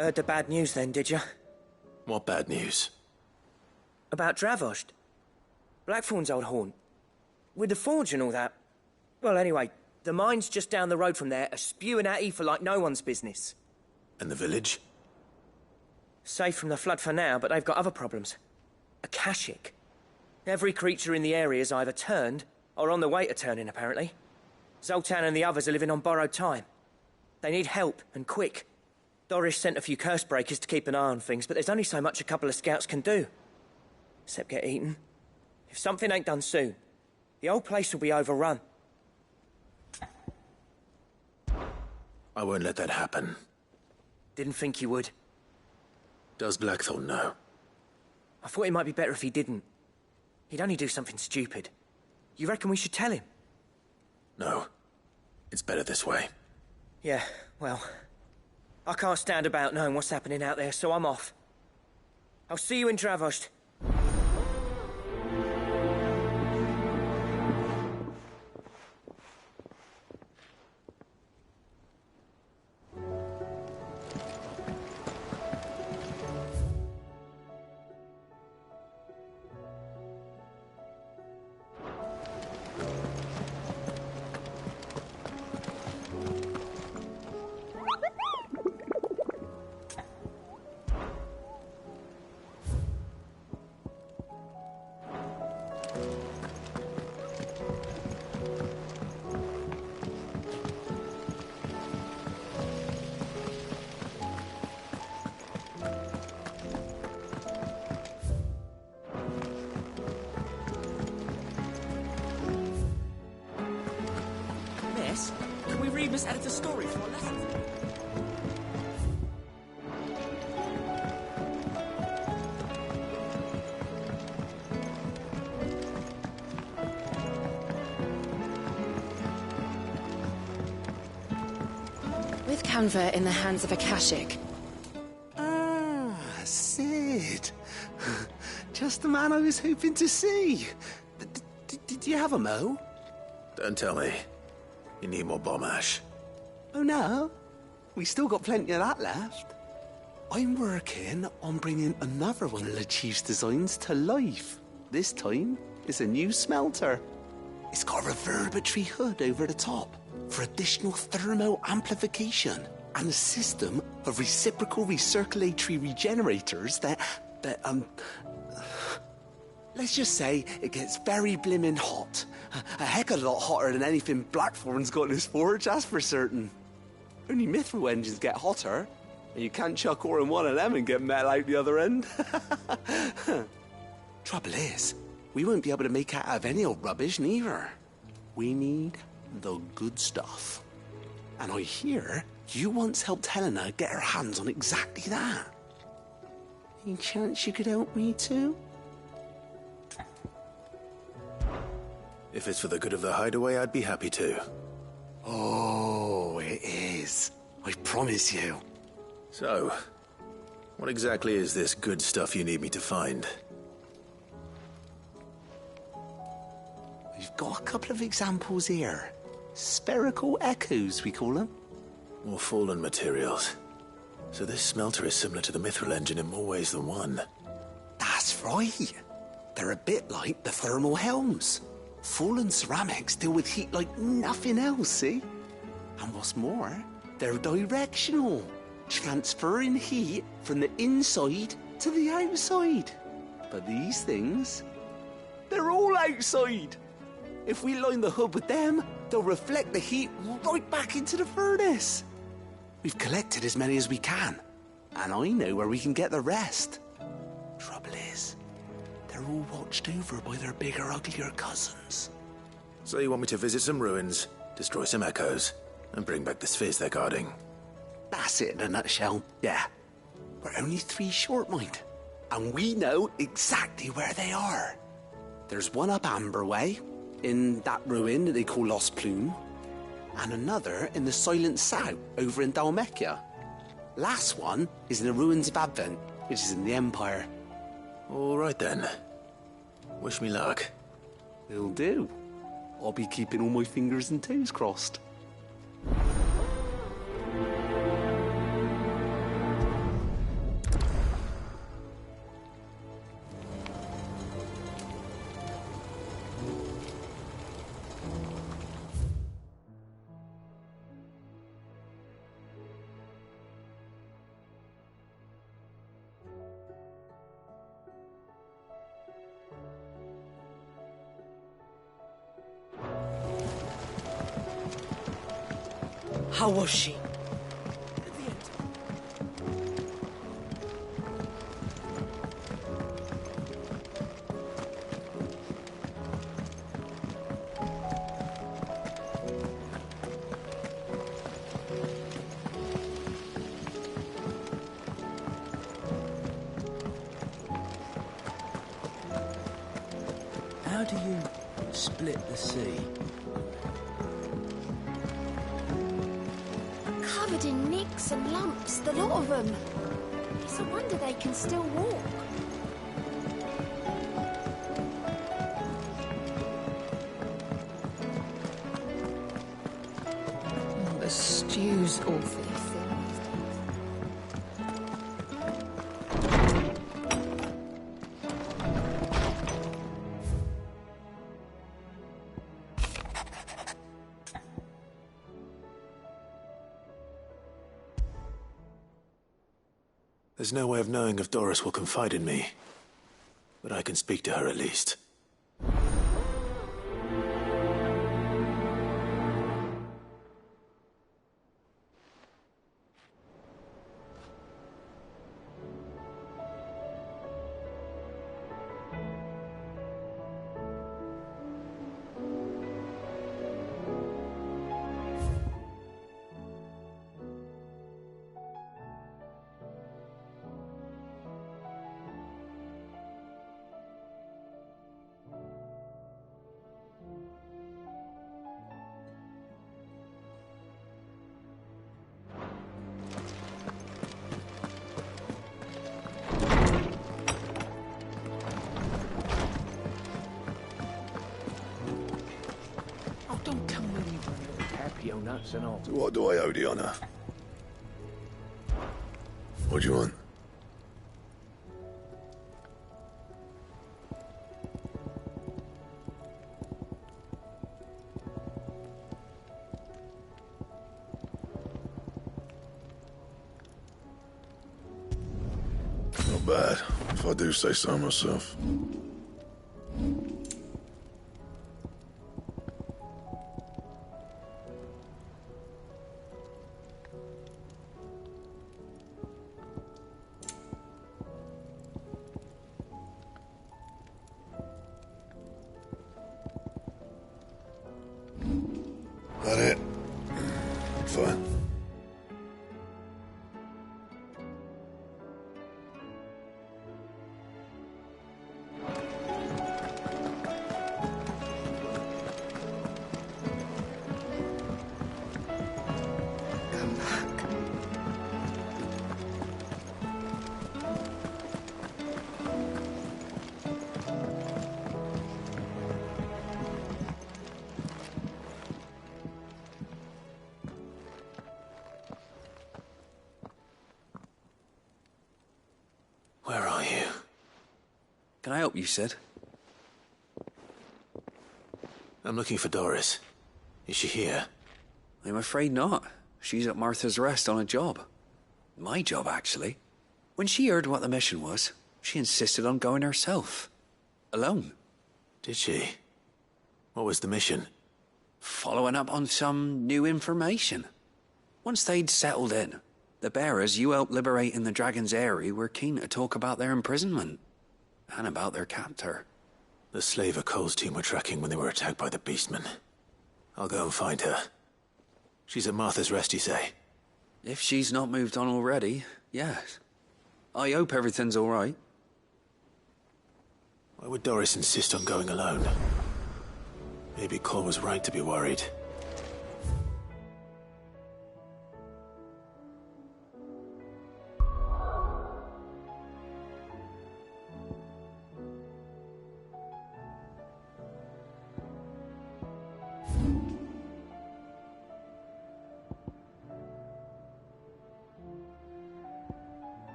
Heard the bad news then, did you? What bad news? About Dravost. Blackthorn's old haunt. With the forge and all that. Well, anyway, the mines just down the road from there are spewing out ether like no one's business. And the village? Safe from the flood for now, but they've got other problems. Akashic. Every creature in the area's either turned, or on the way to turning, apparently. Zoltan and the others are living on borrowed time. They need help, and quick. Doris sent a few curse breakers to keep an eye on things, but there's only so much a couple of scouts can do. Except get eaten. If something ain't done soon, the old place will be overrun. I won't let that happen. Didn't think you would. Does Blackthorn know? I thought it might be better if he didn't. He'd only do something stupid. You reckon we should tell him? No. It's better this way. Yeah, well... I can't stand about knowing what's happening out there, so I'm off. I'll see you in Dravost. Can we read Miss Editor's story for a lesson? With Canva in the hands of Akashic. Ah, Sid. Just the man I was hoping to see. Did you have a mo? Don't tell me. You need more bomb ash. Oh no, we still got plenty of that left. I'm working on bringing another one of the Chief's designs to life. This time, it's a new smelter. It's got a reverberatory hood over the top for additional thermo amplification and a system of reciprocal recirculatory regenerators that let's just say it gets very blimmin' hot. A heck of a lot hotter than anything Blackthorn's got in his forge, that's for certain. Only mithril engines get hotter, and you can't chuck ore in one of them and get metal out the other end. Trouble is, we won't be able to make out of any old rubbish neither. We need the good stuff. And I hear you once helped Helena get her hands on exactly that. Any chance you could help me too? If it's for the good of the hideaway, I'd be happy to. Oh, it is. I promise you. So, what exactly is this good stuff you need me to find? We've got a couple of examples here. Spherical echoes, we call them. More fallen materials. So this smelter is similar to the mithril engine in more ways than one. That's right. They're a bit like the thermal helms. Fallen ceramics deal with heat like nothing else, see? And what's more, they're directional, transferring heat from the inside to the outside. But these things, they're all outside. If we line the hood with them, they'll reflect the heat right back into the furnace. We've collected as many as we can, and I know where we can get the rest. Trouble is, they're all watched over by their bigger, uglier cousins. So you want me to visit some ruins, destroy some echoes, and bring back the spheres they're guarding? That's it in a nutshell, yeah. We're only 3 short, mind. And we know exactly where they are. There's one up Amber Way, in that ruin that they call Lost Plume, and another in the Silent South, over in Dalmekia. Last one is in the ruins of Advent, which is in the Empire. All right then. Wish me luck. Will do. I'll be keeping all my fingers and toes crossed. How was she? How do you split the sea? Covered in nicks and lumps, the lot of them. It's a wonder they can still walk. The stew's awfully thin. There's no way of knowing if Doris will confide in me. But I can speak to her at least. Nuts and all. To what do I owe the honor? What do you want? Not bad, if I do say so myself. That it? Fine. Come back. Where are you? Can I help you, Sid? I'm looking for Doris. Is she here? I'm afraid not. She's at Martha's Rest on a job. My job, actually. When she heard what the mission was, she insisted on going herself. Alone. Did she? What was the mission? Following up on some new information. Once they'd settled in, the bearers you helped liberate in the Dragon's Eyrie were keen to talk about their imprisonment. And about their captor. The slaver Cole's team were tracking when they were attacked by the Beastmen. I'll go and find her. She's at Martha's Rest, you say? If she's not moved on already, yes. I hope everything's all right. Why would Doris insist on going alone? Maybe Cole was right to be worried.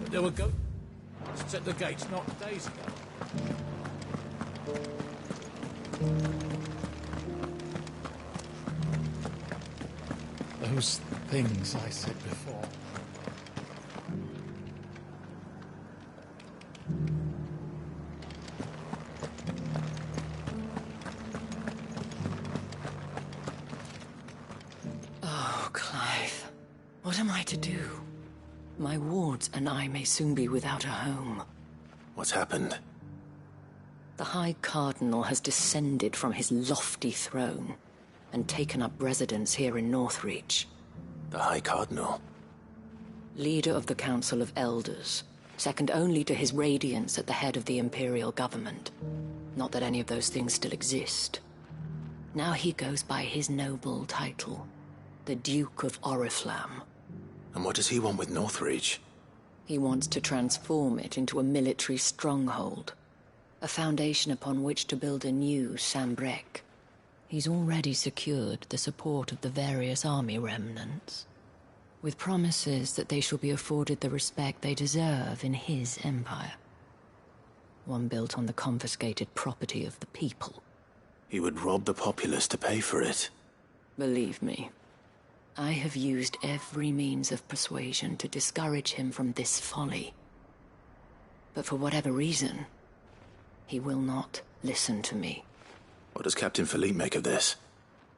There we go. Set the gates not days ago. those things I said before. Oh, Clive. What am I to do? My wards and I may soon be without a home. What's happened? The High Cardinal has descended from his lofty throne and taken up residence here in Northreach. The High Cardinal? Leader of the Council of Elders, second only to his Radiance at the head of the Imperial government. Not that any of those things still exist. Now he goes by his noble title, the Duke of Oriflamme. And what does he want with Northreach? He wants to transform it into a military stronghold, a foundation upon which to build a new Sambrec. He's already secured the support of the various army remnants, with promises that they shall be afforded the respect they deserve in his empire. One built on the confiscated property of the people. He would rob the populace to pay for it. Believe me, I have used every means of persuasion to discourage him from this folly. But for whatever reason, he will not listen to me. What does Captain Philippe make of this?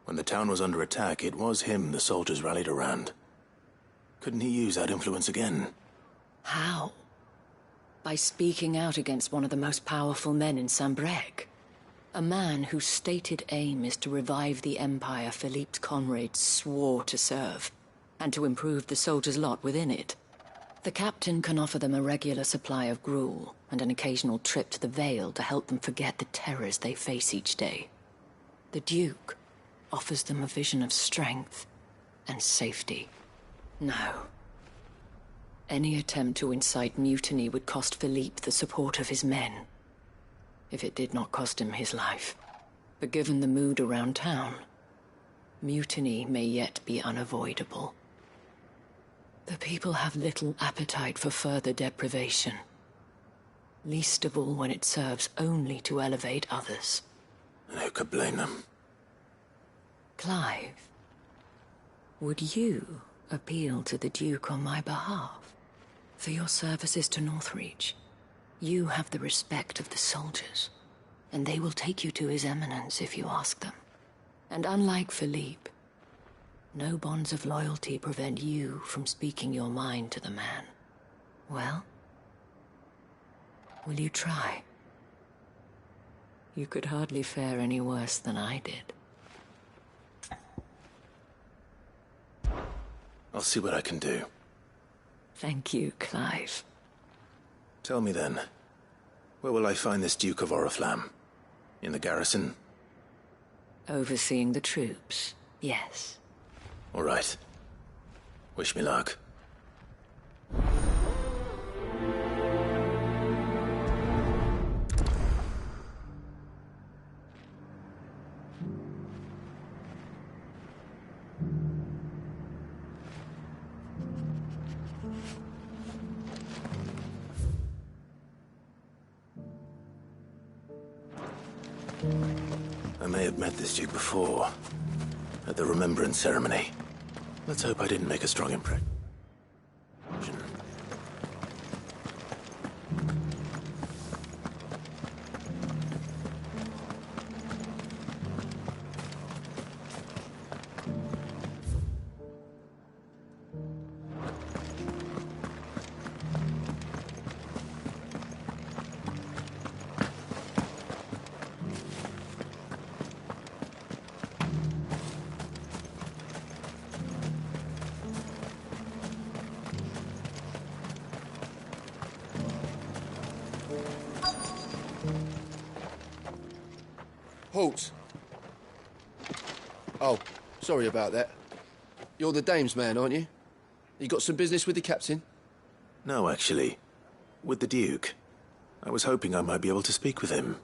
When the town was under attack, it was him the soldiers rallied around. Couldn't he use that influence again? How? By speaking out against one of the most powerful men in Sambrec. A man whose stated aim is to revive the empire Philippe's comrades swore to serve, and to improve the soldiers' lot within it. The captain can offer them a regular supply of gruel, and an occasional trip to the Vale to help them forget the terrors they face each day. The Duke offers them a vision of strength and safety. No. Any attempt to incite mutiny would cost Philippe the support of his men, if it did not cost him his life. But given the mood around town, mutiny may yet be unavoidable. The people have little appetite for further deprivation, least of all when it serves only to elevate others. And who could blame them? Clive, would you appeal to the Duke on my behalf? For your services to Northreach, you have the respect of the soldiers, and they will take you to His Eminence if you ask them. And unlike Philippe, no bonds of loyalty prevent you from speaking your mind to the man. Well, will you try? You could hardly fare any worse than I did. I'll see what I can do. Thank you, Clive. Tell me then, where will I find this Duke of Oriflamme? In the garrison? Overseeing the troops, yes. All right. Wish me luck. I may have met this Duke before, at the Remembrance Ceremony. Let's hope I didn't make a strong impression. Halt. Oh, sorry about that. You're the dame's man, aren't you? You got some business with the captain? No, actually. With the Duke. I was hoping I might be able to speak with him.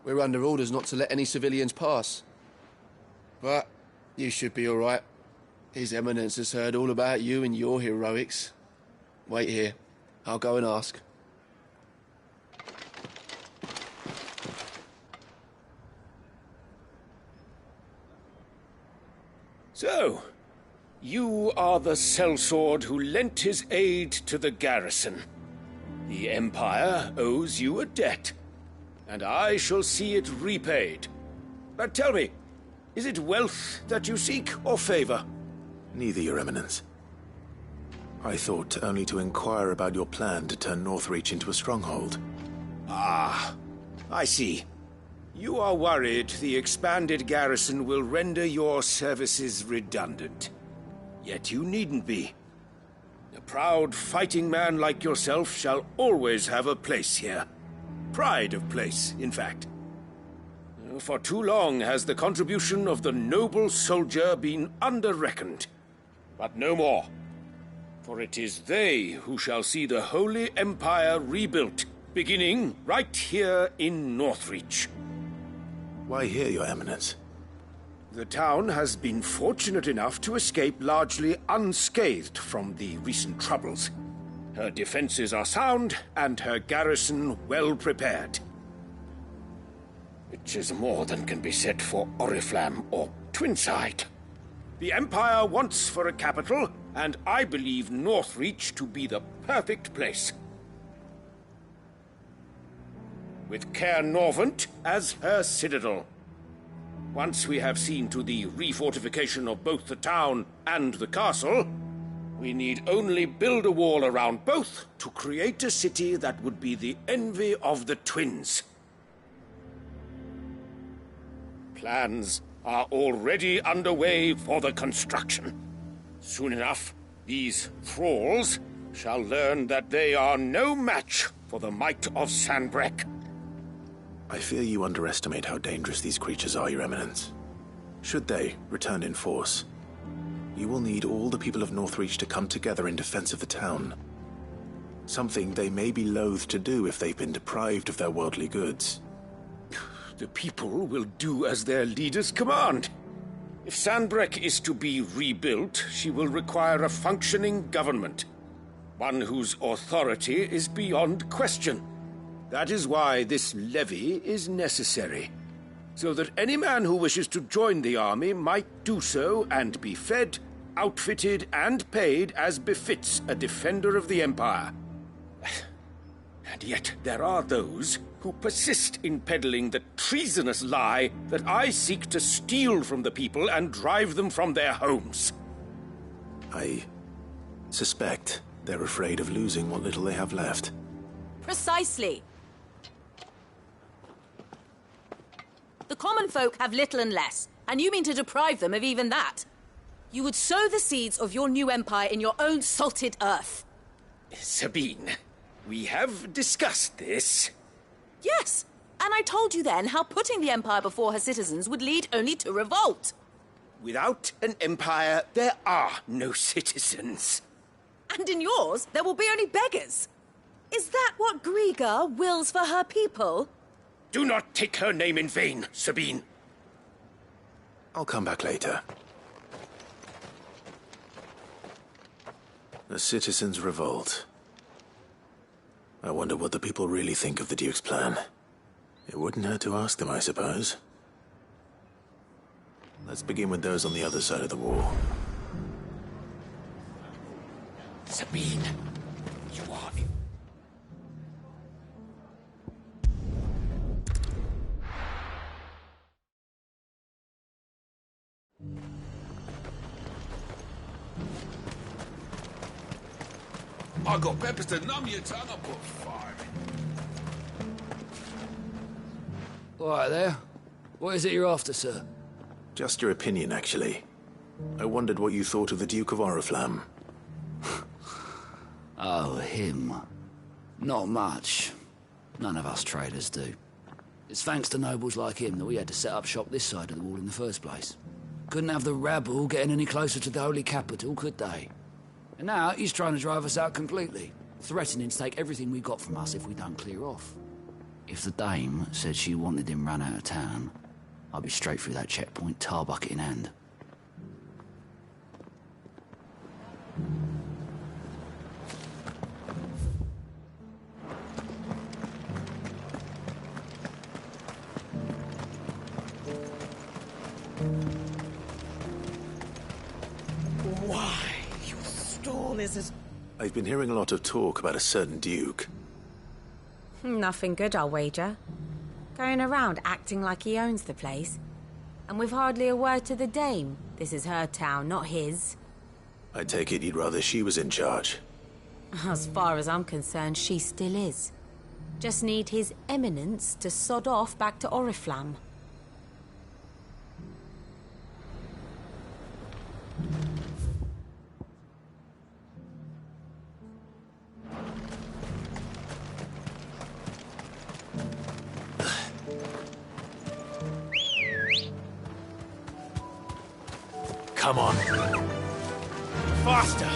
We're under orders not to let any civilians pass. But you should be all right. His Eminence has heard all about you and your heroics. Wait here. I'll go and ask. So, You are the sellsword who lent his aid to the garrison. The Empire owes you a debt, and I shall see it repaid. But tell me, is it wealth that you seek, or favor? Neither, Your Eminence. I thought only to inquire about your plan to turn Northreach into a stronghold. Ah, I see. You are worried the expanded garrison will render your services redundant. Yet you needn't be. A proud fighting man like yourself shall always have a place here. Pride of place, in fact. For too long has the contribution of the noble soldier been under-reckoned. But no more. For it is they who shall see the Holy Empire rebuilt, beginning right here in Northreach. Why here, Your Eminence? The town has been fortunate enough to escape largely unscathed from the recent troubles. Her defenses are sound, and her garrison well prepared. Which is more than can be said for Oriflamme or Twinside. The Empire wants for a capital, and I believe Northreach to be the perfect place. With Caer Norvent as her citadel. Once we have seen to the refortification of both the town and the castle, we need only build a wall around both to create a city that would be the envy of the twins. Plans are already underway for the construction. Soon enough, these thralls shall learn that they are no match for the might of Sanbreque. I fear you underestimate how dangerous these creatures are, Your Eminence. Should they return in force, you will need all the people of Northreach to come together in defense of the town. Something they may be loath to do if they've been deprived of their worldly goods. The people will do as their leaders command. If Sanbreque is to be rebuilt, she will require a functioning government. One whose authority is beyond question. That is why this levy is necessary, so that any man who wishes to join the army might do so and be fed, outfitted, and paid as befits a defender of the Empire. And yet there are those who persist in peddling the treasonous lie that I seek to steal from the people and drive them from their homes. I suspect they're afraid of losing what little they have left. Precisely. The common folk have little and less, and you mean to deprive them of even that. You would sow the seeds of your new empire in your own salted earth. Sabine, we have discussed this. Yes, and I told you then how putting the empire before her citizens would lead only to revolt. Without an empire, there are no citizens. And in yours, there will be only beggars. Is that what Griga wills for her people? Do not take her name in vain, Sabine. I'll come back later. The citizens revolt. I wonder what the people really think of the Duke's plan. It wouldn't hurt to ask them, I suppose. Let's begin with those on the other side of the wall. Sabine, you are... I got peppers to numb your tongue. I put fire in. All right there. What is it you're after, sir? Just your opinion, actually. I wondered what you thought of the Duke of Oriflamme. Oh, him. Not much. None of us traders do. It's thanks to nobles like him that we had to set up shop this side of the wall in the first place. Couldn't have the rabble getting any closer to the holy capital, could they? And now he's trying to drive us out completely, threatening to take everything we got from us if we don't clear off. If the dame said she wanted him run out of town, I'd be straight through that checkpoint, tar bucket in hand. this is... I've been hearing a lot of talk about a certain duke. Nothing good, I'll wager. Going around acting like he owns the place. And with hardly a word to the dame. This is her town, not his. I take it you'd rather she was in charge. As far as I'm concerned, she still is. Just need his eminence to sod off back to Oriflamme. Come on. Faster!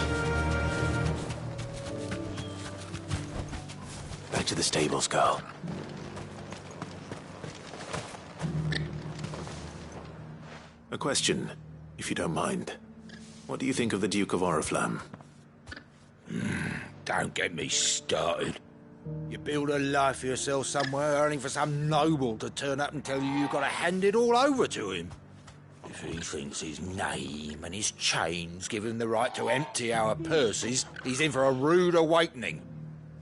Back to the stables, girl. A question, if you don't mind. What do you think of the Duke of Oriflamme? Don't get me started. You build a life for yourself somewhere, earning for some noble to turn up and tell you you've got to hand it all over to him. If he thinks his name and his chains give him the right to empty our purses, he's in for a rude awakening.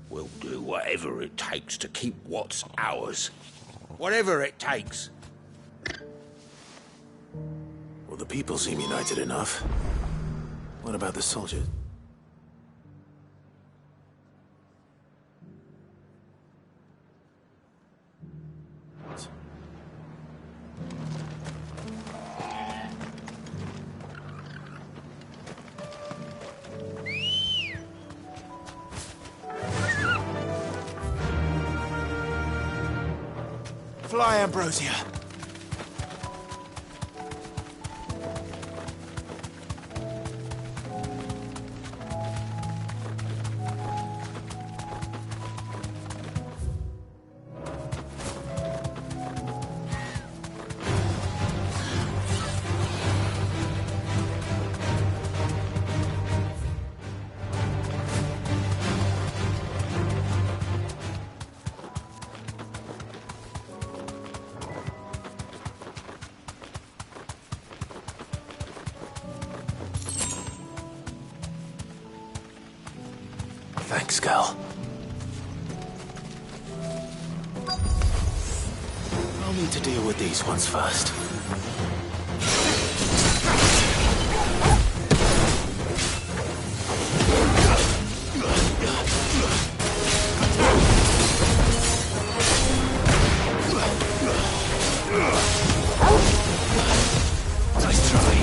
We'll do whatever it takes to keep what's ours. Whatever it takes. Well, the people seem united enough. What about the soldiers? Fly, Ambrosia. Thanks, girl. I'll need to deal with these ones first. Nice try.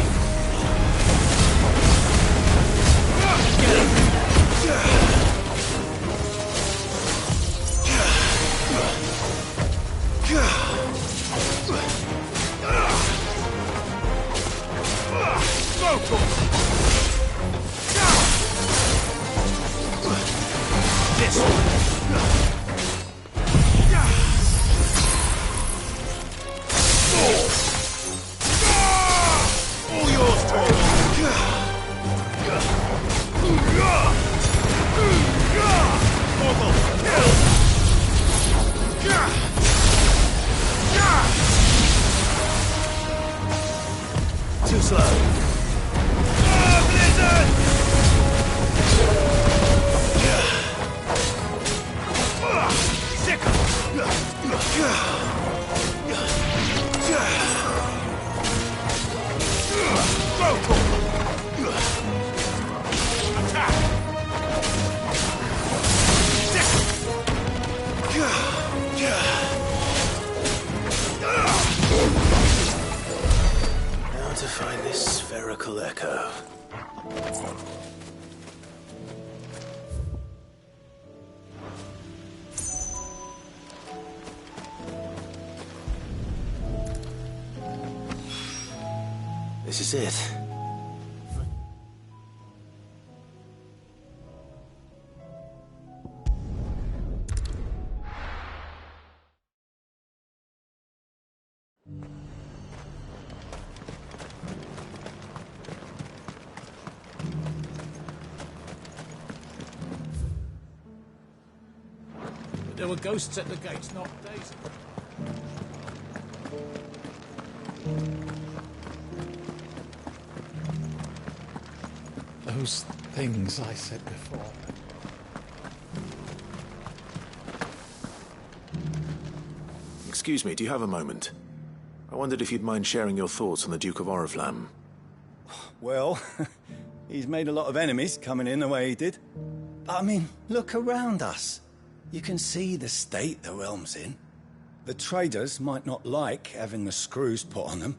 Too slow. Blizzard! Now to find this spherical echo. This is it. There were ghosts at the gates, not days. Those things I said before. Excuse me, do you have a moment? I wondered if you'd mind sharing your thoughts on the Duke of Oriflamme. Well, he's made a lot of enemies coming in the way he did. I mean, look around us. You can see the state the realm's in. The traders might not like having the screws put on them,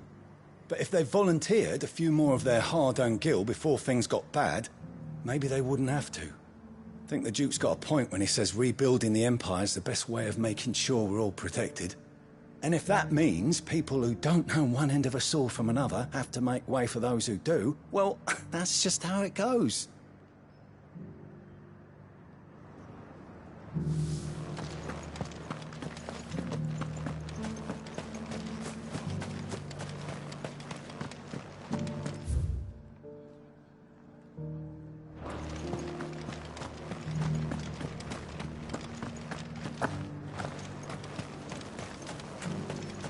but if they volunteered a few more of their hard-earned gil before things got bad, maybe they wouldn't have to. I think the Duke's got a point when he says rebuilding the Empire's the best way of making sure we're all protected. And if that means people who don't know one end of a sword from another have to make way for those who do, well, that's just how it goes.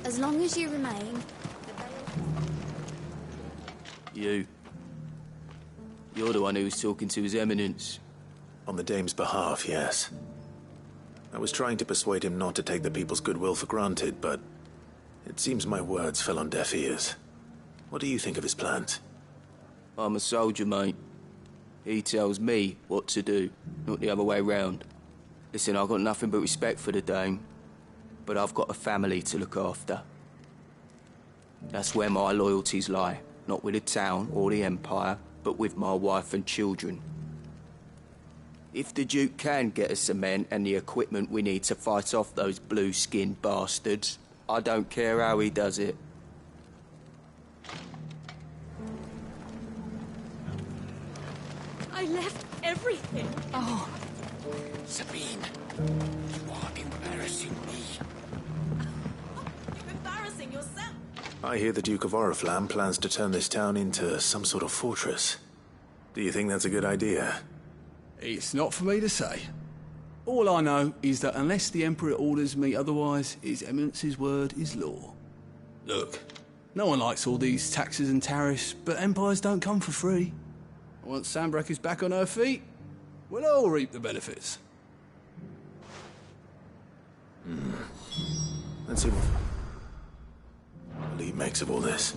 As long as you remain... You're the one who was talking to His Eminence. On the Dame's behalf, yes. I was trying to persuade him not to take the people's goodwill for granted, but it seems my words fell on deaf ears. What do you think of his plans? I'm a soldier, mate. He tells me what to do, not the other way round. Listen, I've got nothing but respect for the Dame, but I've got a family to look after. That's where my loyalties lie, not with the town or the Empire, but with my wife and children. If the Duke can get us the men and the equipment we need to fight off those blue-skinned bastards, I don't care how he does it. I left everything. Oh. Sabine, you are embarrassing me. You're embarrassing yourself. I hear the Duke of Oriflamme plans to turn this town into some sort of fortress. Do you think that's a good idea? It's not for me to say. All I know is that unless the Emperor orders me otherwise, His Eminence's word is law. Look, no one likes all these taxes and tariffs, but empires don't come for free. Once Sanbreque is back on her feet, we'll all reap the benefits. Let's see what Lee makes of all this.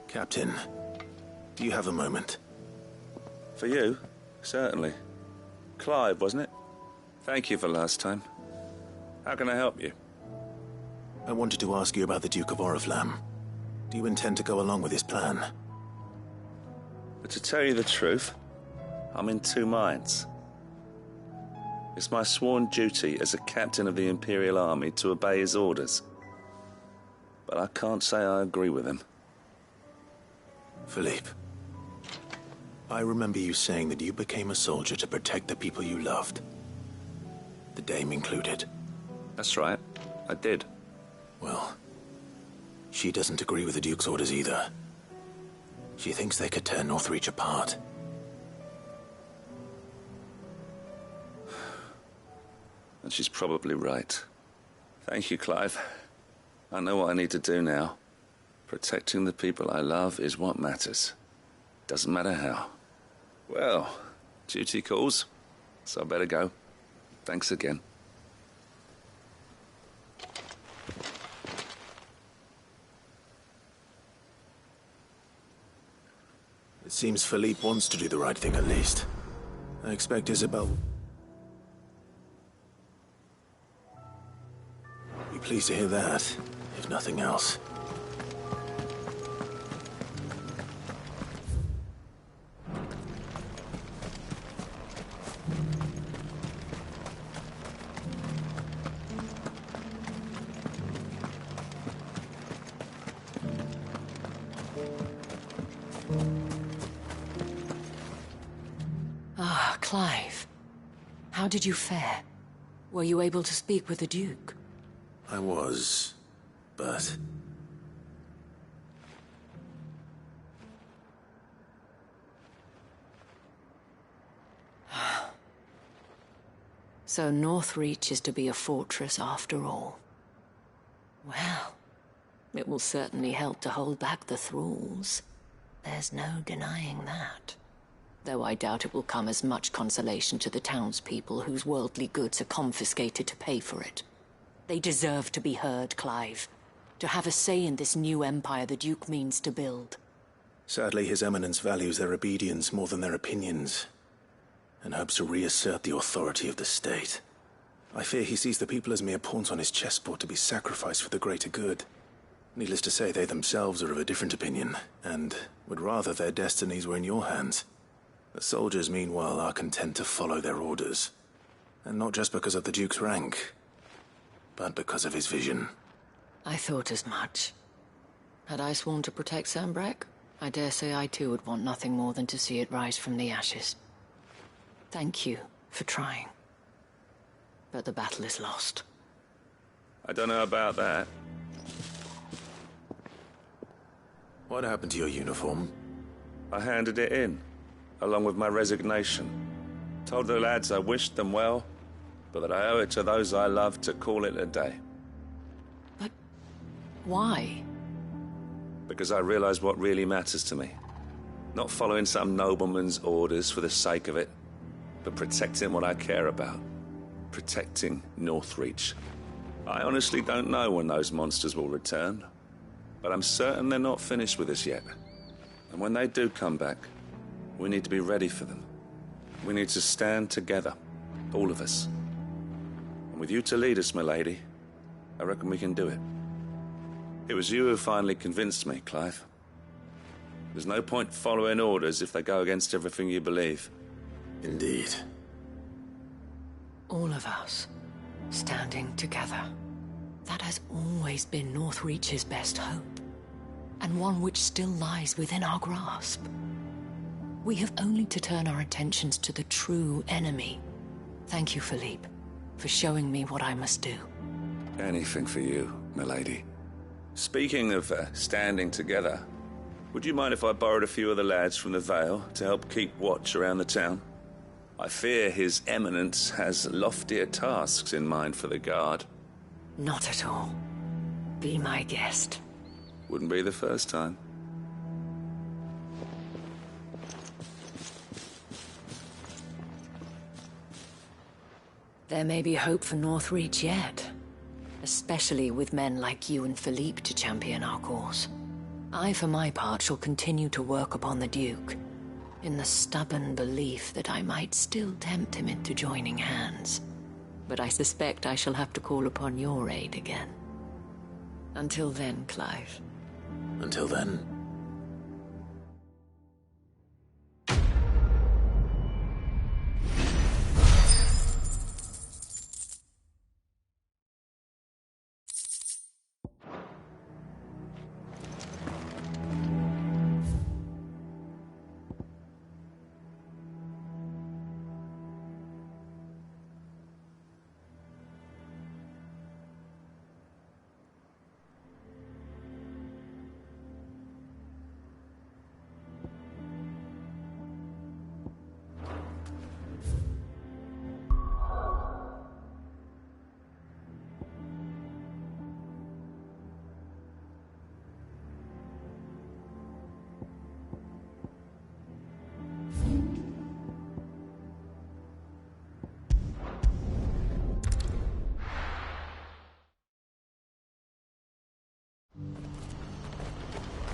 Captain, do you have a moment? For you? Certainly. Clive, wasn't it? Thank you for last time. How can I help you? I wanted to ask you about the Duke of Oriflamme. Do you intend to go along with his plan? But to tell you the truth, I'm in two minds. It's my sworn duty as a captain of the Imperial Army to obey his orders. But I can't say I agree with him. Philippe, I remember you saying that you became a soldier to protect the people you loved. The Dame included. That's right, I did. Well, she doesn't agree with the Duke's orders either. She thinks they could tear Northreach apart. And she's probably right. Thank you, Clive. I know what I need to do now. Protecting the people I love is what matters. Doesn't matter how. Well, duty calls, so I better go. Thanks again. It seems Philippe wants to do the right thing at least. I expect Isabel will be pleased to hear that, if nothing else. Ah, Clive. How did you fare? Were you able to speak with the Duke? I was, but So Northreach is to be a fortress after all. Well, it will certainly help to hold back the thralls. There's no denying that. Though I doubt it will come as much consolation to the townspeople whose worldly goods are confiscated to pay for it. They deserve to be heard, Clive. To have a say in this new empire the Duke means to build. Sadly, His Eminence values their obedience more than their opinions, and hopes to reassert the authority of the state. I fear he sees the people as mere pawns on his chessboard to be sacrificed for the greater good. Needless to say, they themselves are of a different opinion, and would rather their destinies were in your hands. The soldiers, meanwhile, are content to follow their orders. And not just because of the Duke's rank, but because of his vision. I thought as much. Had I sworn to protect Sanbreque, I dare say I too would want nothing more than to see it rise from the ashes. Thank you for trying. But the battle is lost. I don't know about that. What happened to your uniform? I handed it in, along with my resignation. Told the lads I wished them well, but that I owe it to those I love to call it a day. But why? Because I realize what really matters to me. Not following some nobleman's orders for the sake of it, but protecting what I care about. Protecting Northreach. I honestly don't know when those monsters will return, but I'm certain they're not finished with us yet. And when they do come back, we need to be ready for them. We need to stand together, all of us. And with you to lead us, milady, I reckon we can do it. It was you who finally convinced me, Clive. There's no point following orders if they go against everything you believe. Indeed. All of us, standing together. That has always been Northreach's best hope, and one which still lies within our grasp. We have only to turn our attentions to the true enemy. Thank you, Philippe, for showing me what I must do. Anything for you, milady. Speaking of standing together, would you mind if I borrowed a few of the lads from the Vale to help keep watch around the town? I fear His Eminence has loftier tasks in mind for the guard. Not at all. Be my guest. Wouldn't be the first time. There may be hope for Northreach yet. Especially with men like you and Philippe to champion our cause. I, for my part, shall continue to work upon the Duke, in the stubborn belief that I might still tempt him into joining hands. But I suspect I shall have to call upon your aid again. Until then, Clive. Until then.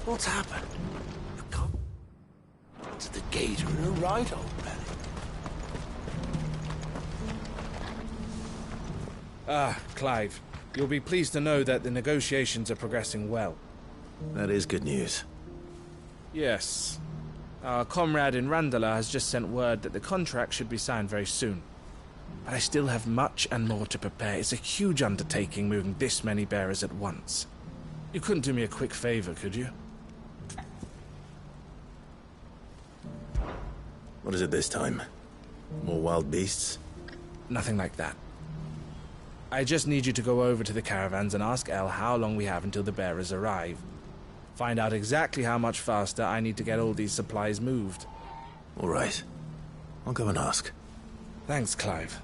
What's happened? You come to the gate in a right, old belly. Ah, Clive. You'll be pleased to know that the negotiations are progressing well. That is good news. Yes. Our comrade in Randala has just sent word that the contract should be signed very soon. But I still have much and more to prepare. It's a huge undertaking moving this many bearers at once. You couldn't do me a quick favor, could you? What is it this time? More wild beasts? Nothing like that. I just need you to go over to the caravans and ask El how long we have until the bearers arrive. Find out exactly how much faster I need to get all these supplies moved. All right. I'll go and ask. Thanks, Clive.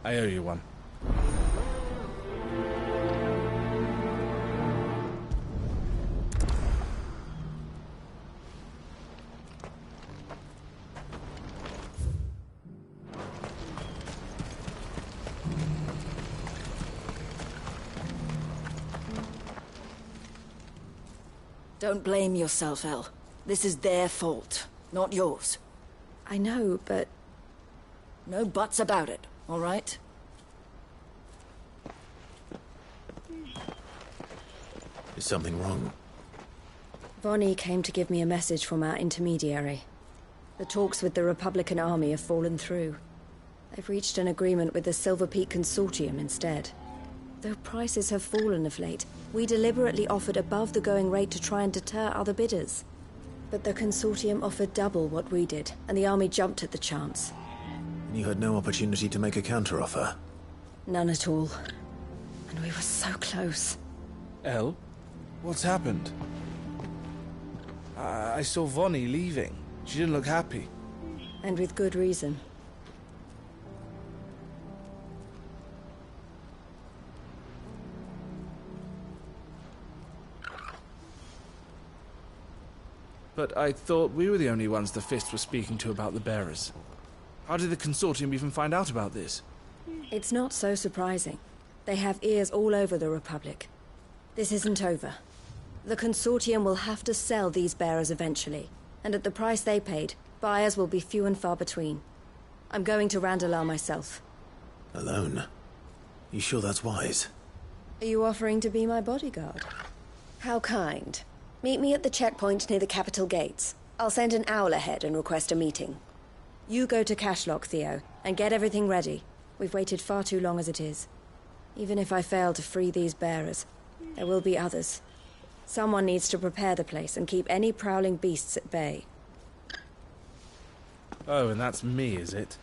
I owe you one. Don't blame yourself, El. This is their fault, not yours. I know, but... No buts about it, all right? Is something wrong? Vonnie came to give me a message from our intermediary. The talks with the Republican Army have fallen through. They've reached an agreement with the Silver Peak Consortium instead. Though prices have fallen of late, we deliberately offered above the going rate to try and deter other bidders. But the Consortium offered double what we did, and the Army jumped at the chance. You had no opportunity to make a counteroffer? None at all. And we were so close. El? What's happened? I saw Vonnie leaving. She didn't look happy. And with good reason. But I thought we were the only ones the Fist were speaking to about the bearers. How did the Consortium even find out about this? It's not so surprising. They have ears all over the Republic. This isn't over. The Consortium will have to sell these bearers eventually, and at the price they paid, buyers will be few and far between. I'm going to Randalar myself. Alone? You sure that's wise? Are you offering to be my bodyguard? How kind. Meet me at the checkpoint near the Capital gates. I'll send an owl ahead and request a meeting. You go to Cashlock, Theo, and get everything ready. We've waited far too long as it is. Even if I fail to free these bearers, there will be others. Someone needs to prepare the place and keep any prowling beasts at bay. Oh, and that's me, is it?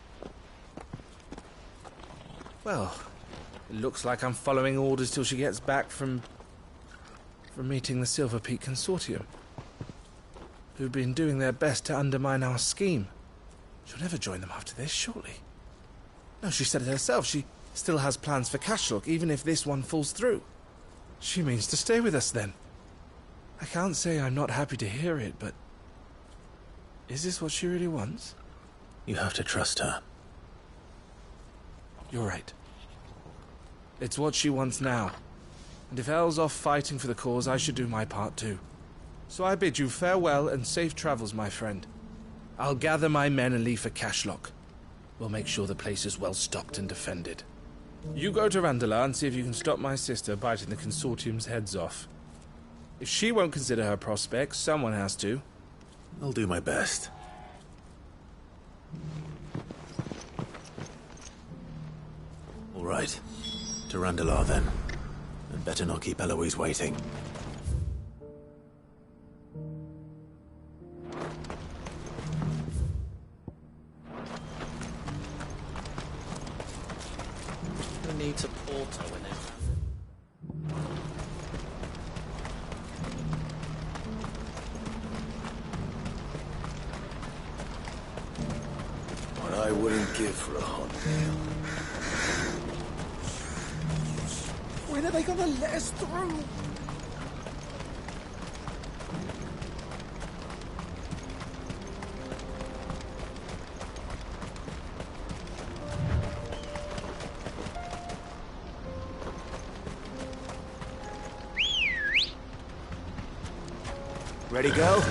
Well, it looks like I'm following orders till she gets back from meeting the Silver Peak Consortium, who've been doing their best to undermine our scheme. She'll never join them after this, surely. No, she said it herself. She still has plans for Cashlock, even if this one falls through. She means to stay with us, then. I can't say I'm not happy to hear it, but... is this what she really wants? You have to trust her. You're right. It's what she wants now. And if Elle's off fighting for the cause, I should do my part too. So I bid you farewell and safe travels, my friend. I'll gather my men and leave for Cashlock. We'll make sure the place is well stocked and defended. You go to Randalar and see if you can stop my sister biting the Consortium's heads off. If she won't consider her prospects, someone has to. I'll do my best. All right. To Randalar, then. And better not keep Eloise waiting. Who needs a portal in it? What I wouldn't give for a hot meal. When are they gonna let us through? Ready, go?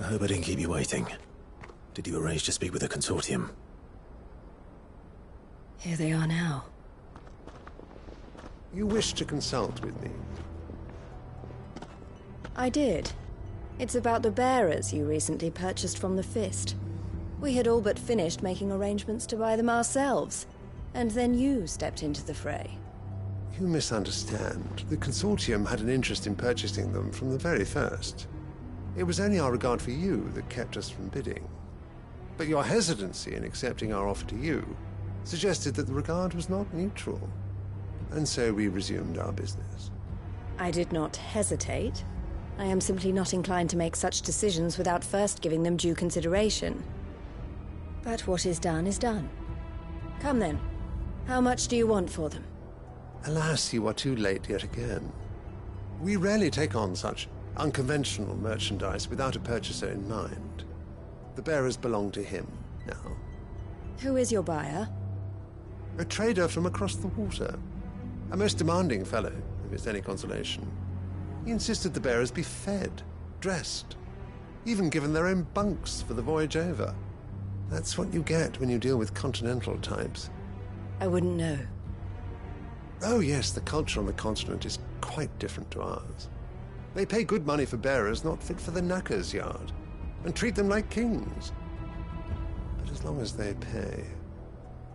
I hope I didn't keep you waiting. Did you arrange to speak with the Consortium? Here they are now. You wish to consult with me? I did. It's about the bearers you recently purchased from the Fist. We had all but finished making arrangements to buy them ourselves, and then you stepped into the fray. You misunderstand. The Consortium had an interest in purchasing them from the very first. It was only our regard for you that kept us from bidding. But your hesitancy in accepting our offer to you suggested that the regard was not neutral. And so we resumed our business. I did not hesitate. I am simply not inclined to make such decisions without first giving them due consideration. But what is done is done. Come then. How much do you want for them? Alas, you are too late yet again. We rarely take on such unconventional merchandise without a purchaser in mind. The bearers belong to him now. Who is your buyer? A trader from across the water. A most demanding fellow, if it's any consolation. He insisted the bearers be fed, dressed, even given their own bunks for the voyage over. That's what you get when you deal with continental types. I wouldn't know. Oh yes, the culture on the continent is quite different to ours. They pay good money for bearers not fit for the knacker's yard, and treat them like kings. But as long as they pay...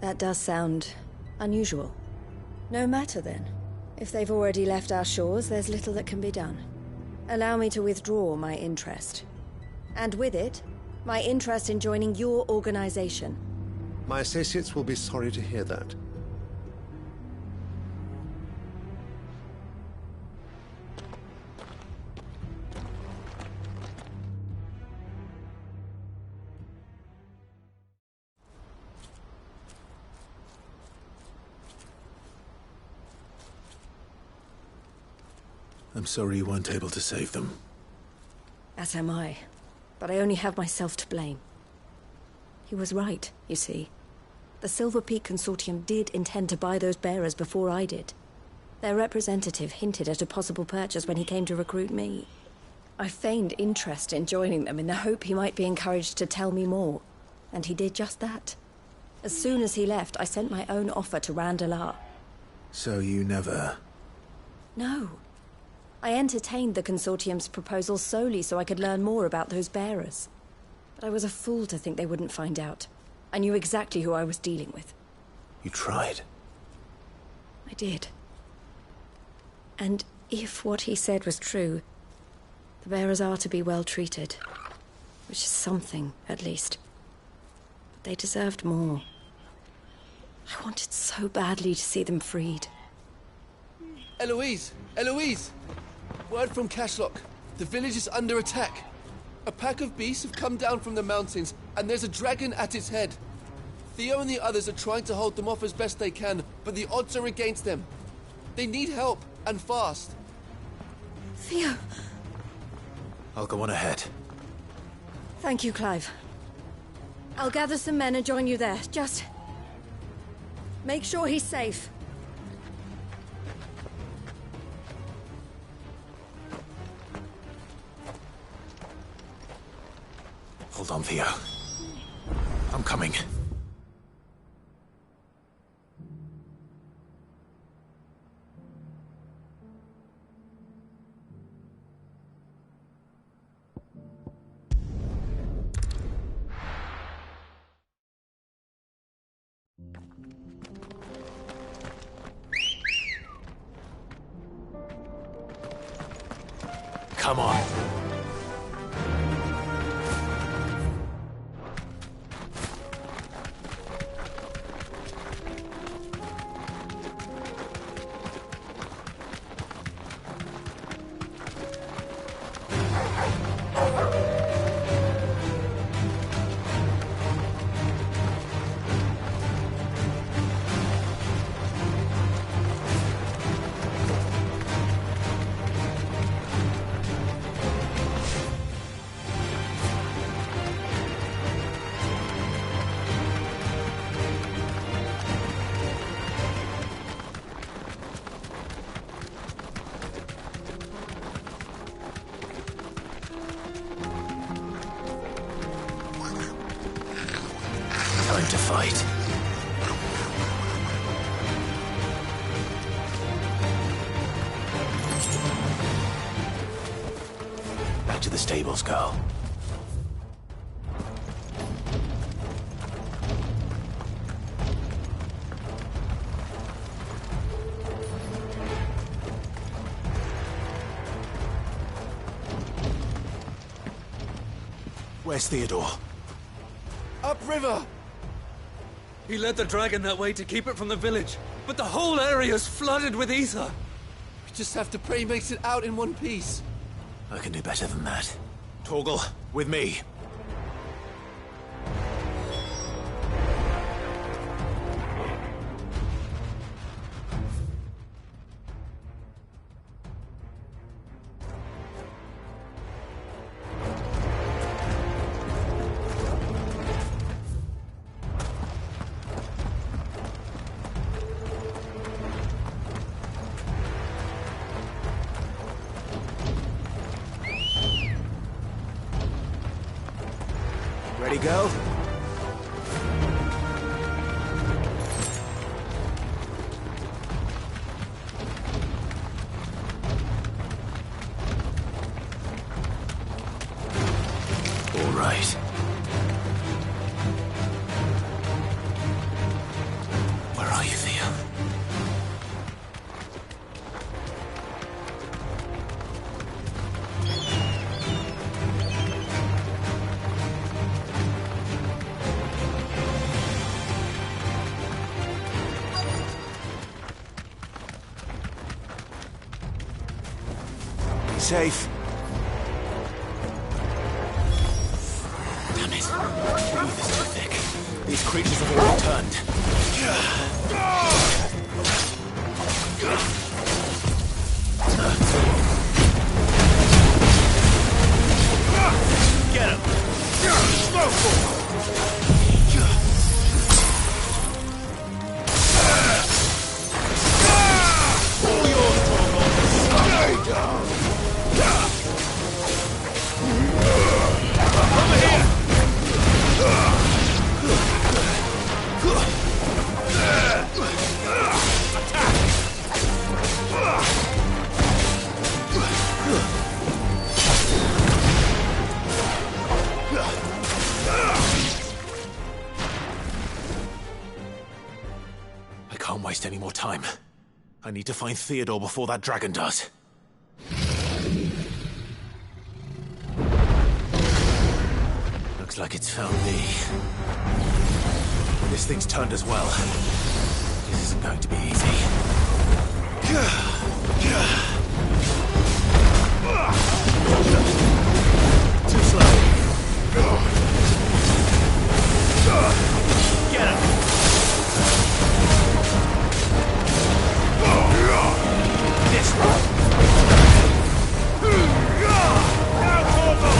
That does sound unusual. No matter then. If they've already left our shores, there's little that can be done. Allow me to withdraw my interest. And with it, my interest in joining your organization. My associates will be sorry to hear that. I'm sorry you weren't able to save them. As am I. But I only have myself to blame. He was right, you see. The Silver Peak Consortium did intend to buy those bearers before I did. Their representative hinted at a possible purchase when he came to recruit me. I feigned interest in joining them in the hope he might be encouraged to tell me more. And he did just that. As soon as he left, I sent my own offer to Randalar. So you never... No. I entertained the Consortium's proposal solely so I could learn more about those bearers. But I was a fool to think they wouldn't find out. I knew exactly who I was dealing with. You tried. I did. And if what he said was true, the bearers are to be well treated. Which is something, at least. But they deserved more. I wanted so badly to see them freed. Eloise! Eloise! Word from Cashlock. The village is under attack. A pack of beasts have come down from the mountains, and there's a dragon at its head. Theo and the others are trying to hold them off as best they can, but the odds are against them. They need help, and fast. Theo! I'll go on ahead. Thank you, Clive. I'll gather some men and join you there. Just... make sure he's safe. Hold on, Theo. I'm coming. Come on. Time to fight. to the stables, girl. Where's Theodore? Upriver! He led the dragon that way to keep it from the village, but the whole area's flooded with ether. We just have to pray he makes it out in one piece. I can do better than that. Torgal, with me. Ready, go? All right. Where are you, Theo? Safe. Damn it. Breathe is too thick. These creatures have all returned. Get him! Go for it! All yours, Torgal. Stay down. Over here! I can't waste any more time. I need to find Theodore before that dragon does. Looks like it's found me. This thing's turned as well. This isn't going to be easy. Too slow. Get him! This one! Now, Torgal!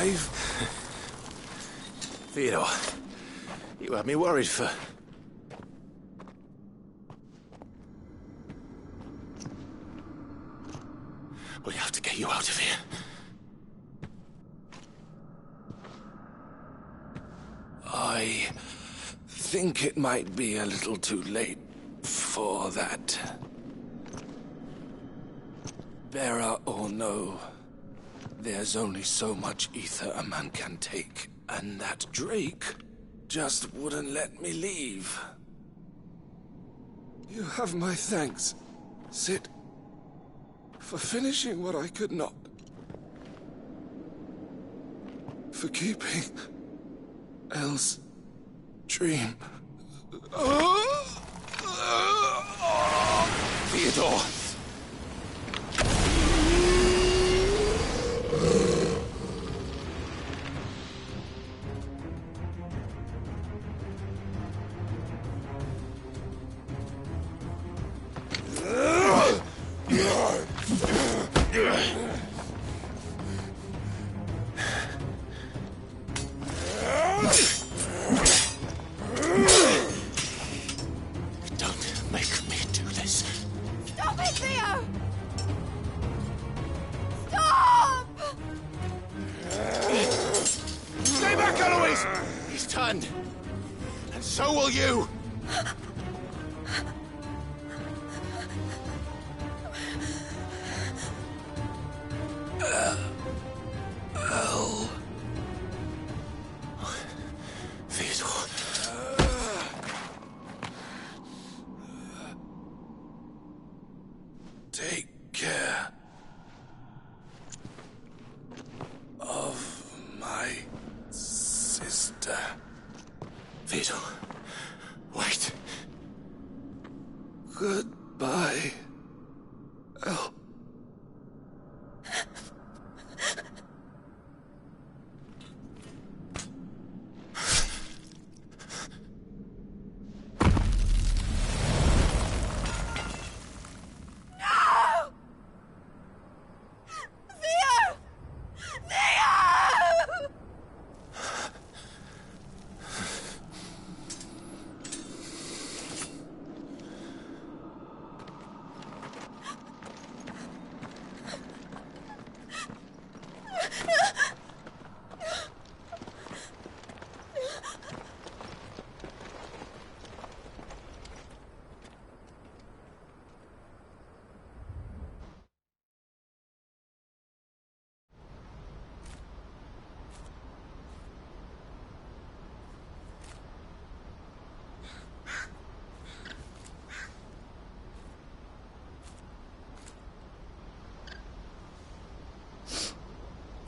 Clive. Theodore, you had me worried for... We have to get you out of here. I think it might be a little too late for that. Bearer or no, there's only so much ether a man can take, and that Drake just wouldn't let me leave. You have my thanks, Sid, for finishing what I could not. For keeping Elle's dream. Theodore! Don't make me do this. Stop it, Theo! Stop! Stay back, Eloise! He's turned. And so will you! Theodore. Take care of my sister. Theodore, wait. Goodbye, Elle.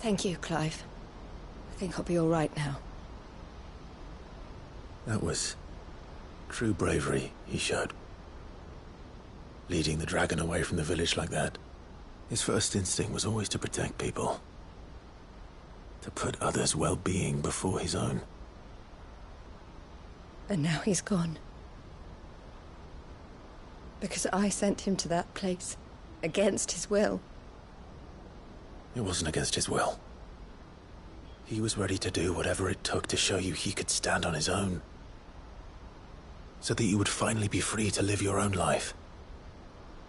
Thank you, Clive. I think I'll be all right now. That was true bravery he showed. Leading the dragon away from the village like that. His first instinct was always to protect people. To put others' well-being before his own. And now he's gone. Because I sent him to that place, against his will. It wasn't against his will. He was ready to do whatever it took to show you he could stand on his own. So that you would finally be free to live your own life.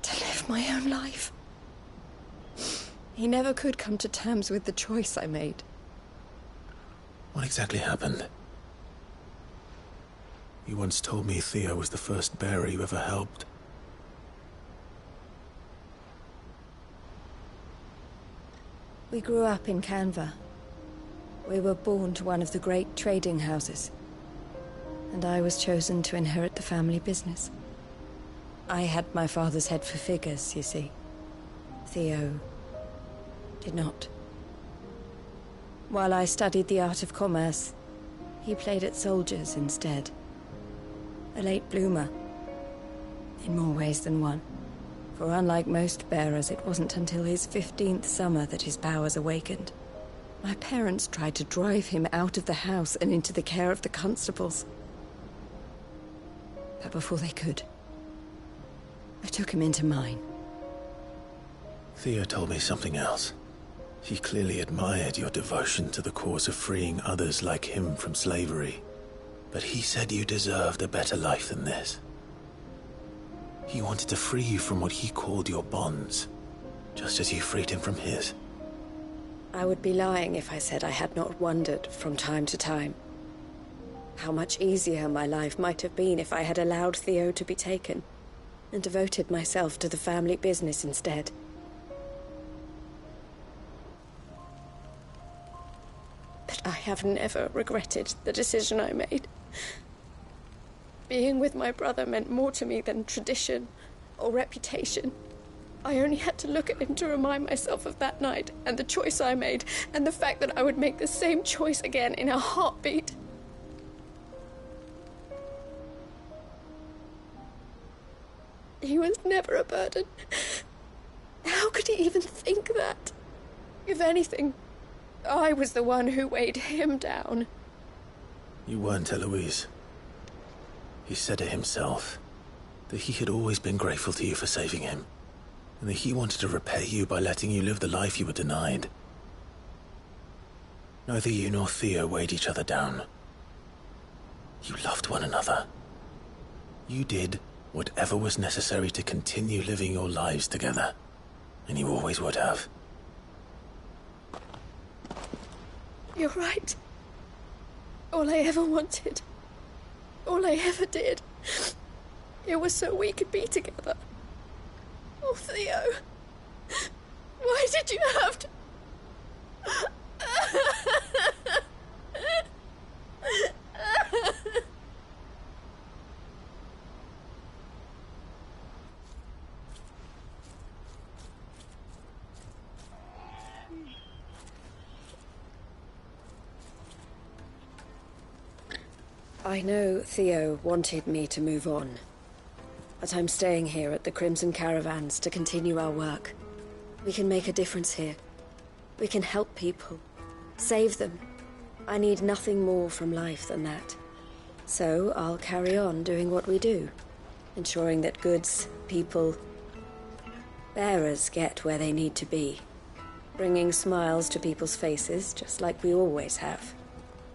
To live my own life? He never could come to terms with the choice I made. What exactly happened? You once told me Theo was the first bearer you ever helped. We grew up in Canva. We were born to one of the great trading houses. And I was chosen to inherit the family business. I had my father's head for figures, you see. Theo did not. While I studied the art of commerce, he played at soldiers instead. A late bloomer. In more ways than one. For unlike most bearers, it wasn't until his 15th summer that his powers awakened. My parents tried to drive him out of the house and into the care of the constables. But before they could, I took him into mine. Theo told me something else. He clearly admired your devotion to the cause of freeing others like him from slavery. But he said you deserved a better life than this. He wanted to free you from what he called your bonds, just as you freed him from his. I would be lying if I said I had not wondered from time to time how much easier my life might have been if I had allowed Theo to be taken and devoted myself to the family business instead. But I have never regretted the decision I made. Being with my brother meant more to me than tradition or reputation. I only had to look at him to remind myself of that night and the choice I made, and the fact that I would make the same choice again in a heartbeat. He was never a burden. How could he even think that? If anything, I was the one who weighed him down. You weren't, Eloise. He said it himself, that he had always been grateful to you for saving him, and that he wanted to repay you by letting you live the life you were denied. Neither you nor Theo weighed each other down. You loved one another. You did whatever was necessary to continue living your lives together, and you always would have. You're right. All I ever wanted, all I ever did, it was so we could be together. Oh, Theo, why did you have to... I know Theo wanted me to move on, but I'm staying here at the Crimson Caravans to continue our work. We can make a difference here. We can help people, save them. I need nothing more from life than that. So I'll carry on doing what we do, ensuring that goods, people, bearers get where they need to be, bringing smiles to people's faces, just like we always have,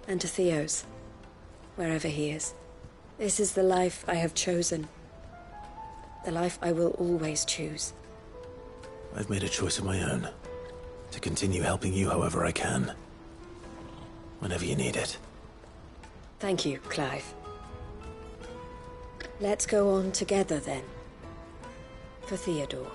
and to Theo's, wherever he is. This is the life I have chosen. The life I will always choose. I've made a choice of my own, to continue helping you however I can, whenever you need it. Thank you, Clive. Let's go on together, then. For Theodore.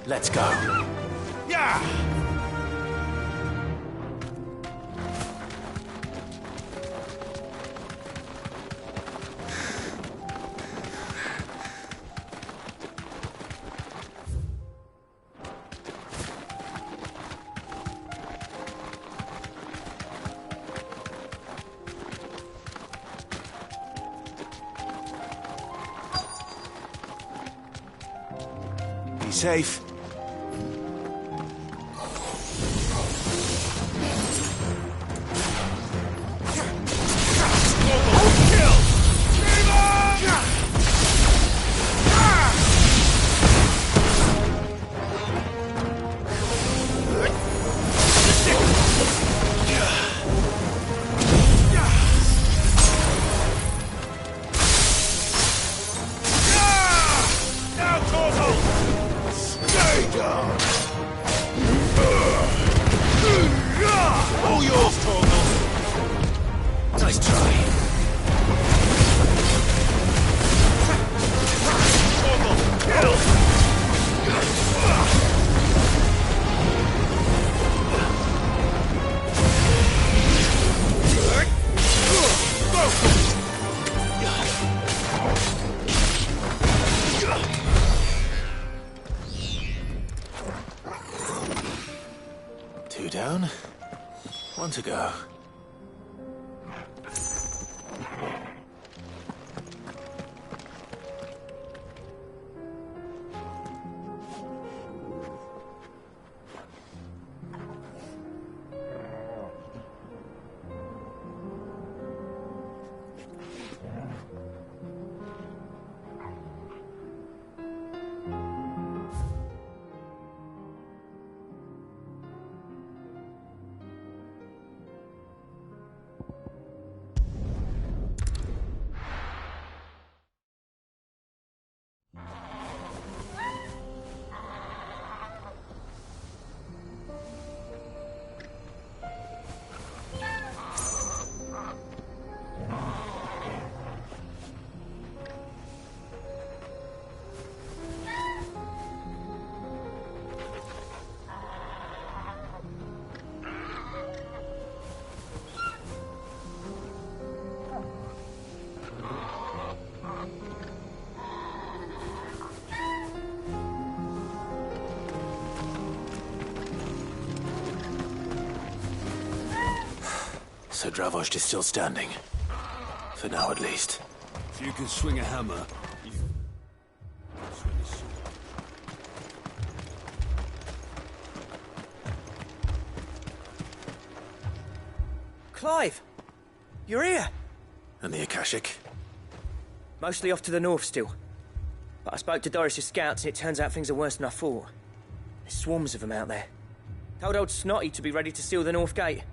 Let's go. Yeah! Be safe. All yours, Torgal. Nice try. Torgal, kill! Two down, one to go. So Dravost is still standing. For now, at least. If you can swing a hammer, you swing a sword. Clive! You're here! And the Akashic? Mostly off to the north still. But I spoke to Doris's scouts and it turns out things are worse than I thought. There's swarms of them out there. Told old Snotty to be ready to seal the north gate.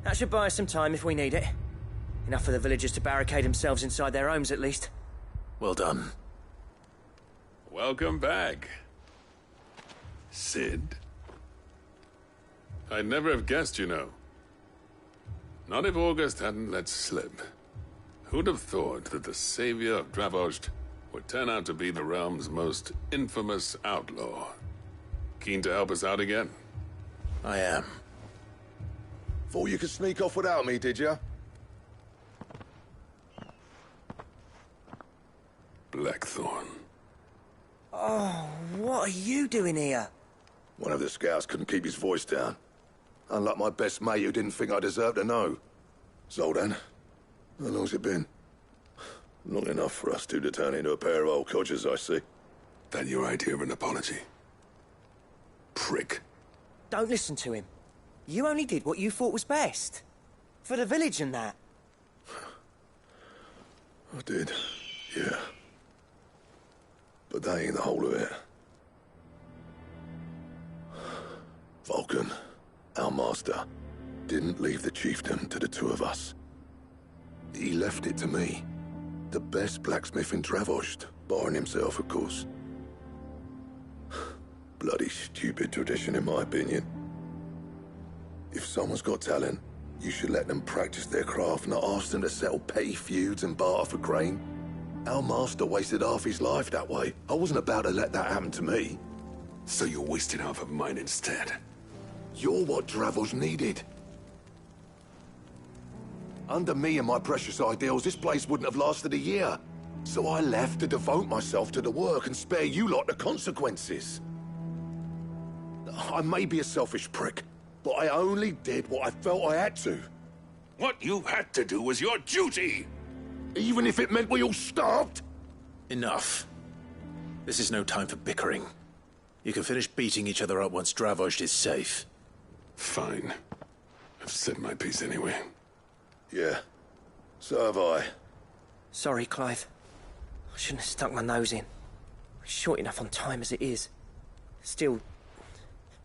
That should buy us some time if we need it. Enough for the villagers to barricade themselves inside their homes, at least. Well done. Welcome back, Sid. I'd never have guessed, you know. Not if August hadn't let slip. Who'd have thought that the savior of Dravost would turn out to be the realm's most infamous outlaw? Keen to help us out again? I am. Thought you could sneak off without me, did you? Blackthorn. Oh, what are you doing here? One of the scouts couldn't keep his voice down. Unlike my best mate who didn't think I deserved to know. Zoldan, how long's it been? Long enough for us two to turn into a pair of old codgers, I see. That your idea of an apology? Prick. Don't listen to him. You only did what you thought was best. For the village and that. I did, yeah. But that ain't the whole of it. Vulcan, our master, didn't leave the chiefdom to the two of us. He left it to me. The best blacksmith in Dravost, barring himself, of course. Bloody stupid tradition, in my opinion. If someone's got talent, you should let them practice their craft, not ask them to settle petty feuds and barter for grain. Our master wasted half his life that way. I wasn't about to let that happen to me. So you wasted half of mine instead? You're what Dravost needed. Under me and my precious ideals, this place wouldn't have lasted a year. So I left to devote myself to the work and spare you lot the consequences. I may be a selfish prick, but I only did what I felt I had to. What you had to do was your duty! Even if it meant we all starved? Enough. This is no time for bickering. You can finish beating each other up once Dravozd is safe. Fine. I've said my piece anyway. Yeah. So have I. Sorry, Clive. I shouldn't have stuck my nose in. We're short enough on time as it is. Still,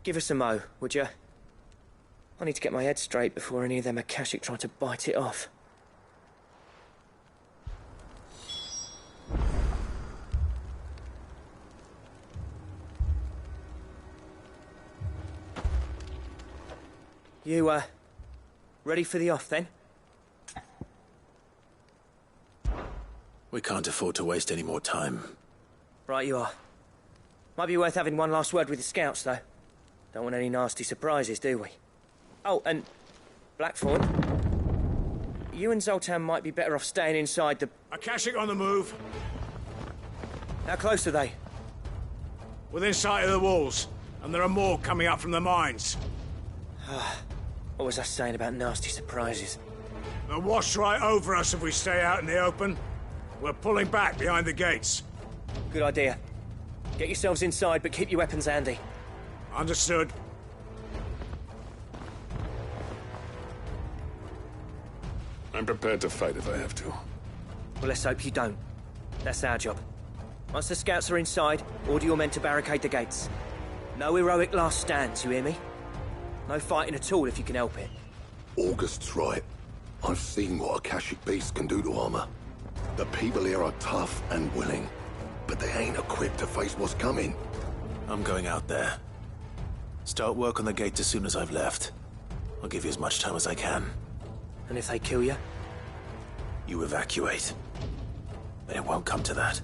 give us a mo, would you? I need to get my head straight before any of them Akashic try to bite it off. You, ready for the off, then? We can't afford to waste any more time. Right you are. Might be worth having one last word with the scouts, though. Don't want any nasty surprises, do we? Oh, and Blackthorn, you and Zoltan might be better off staying inside the... Akashic on the move. How close are they? Within sight of the walls, and there are more coming up from the mines. What was I saying about nasty surprises? They'll wash right over us if we stay out in the open. We're pulling back behind the gates. Good idea. Get yourselves inside, but keep your weapons handy. Understood. I'm prepared to fight if I have to. Well, let's hope you don't. That's our job. Once the scouts are inside, order your men to barricade the gates. No heroic last stands, you hear me? No fighting at all if you can help it. August's right. I've seen what Akashic beasts can do to armor. The people here are tough and willing, but they ain't equipped to face what's coming. I'm going out there. Start work on the gate as soon as I've left. I'll give you as much time as I can. And if they kill you? You evacuate. But it won't come to that.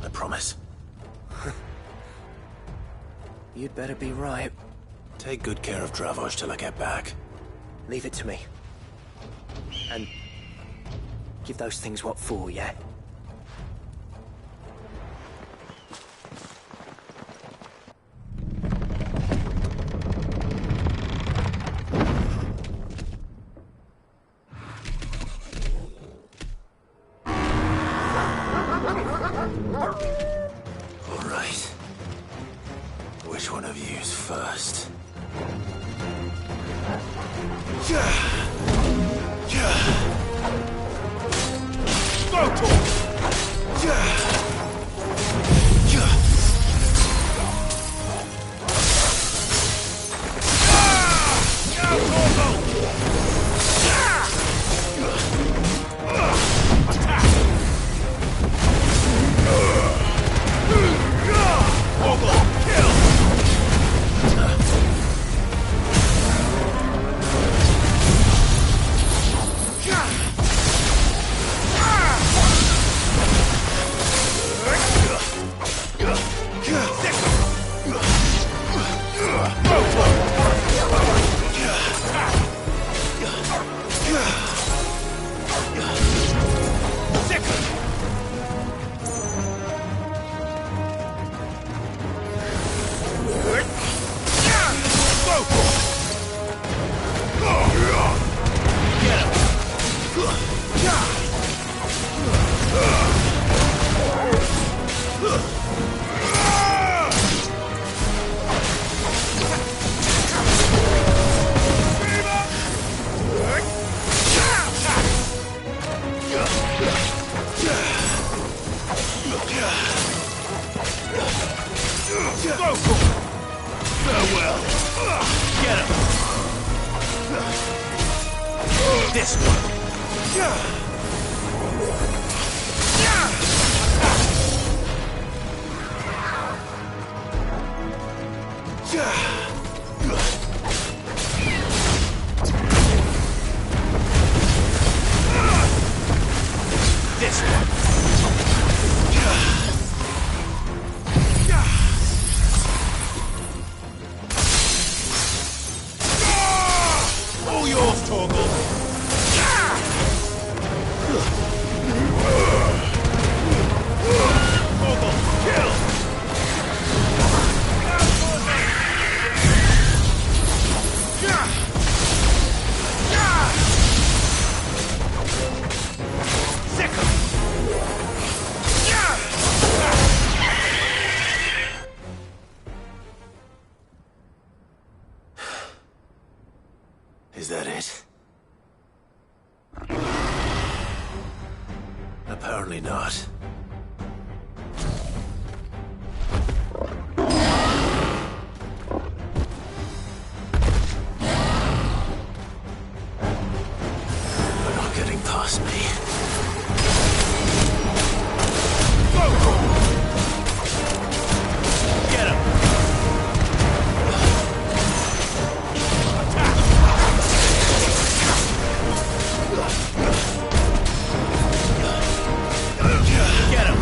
I promise. You'd better be right. Take good care of Dravozd till I get back. Leave it to me. And give those things what for, yeah? All right. Which one of you's first? Farewell. Get him. This one. This one. All yours, Torgal. Is that it? Apparently not. They're not getting past me. Get him! Get him!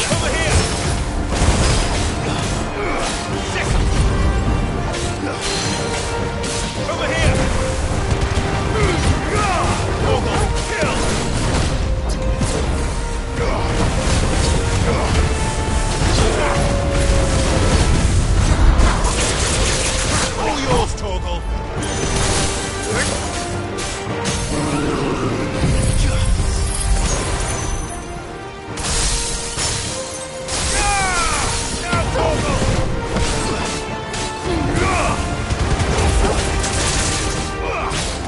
Over here! Sick! Over here! Torgal, kill! All yours, Torgal!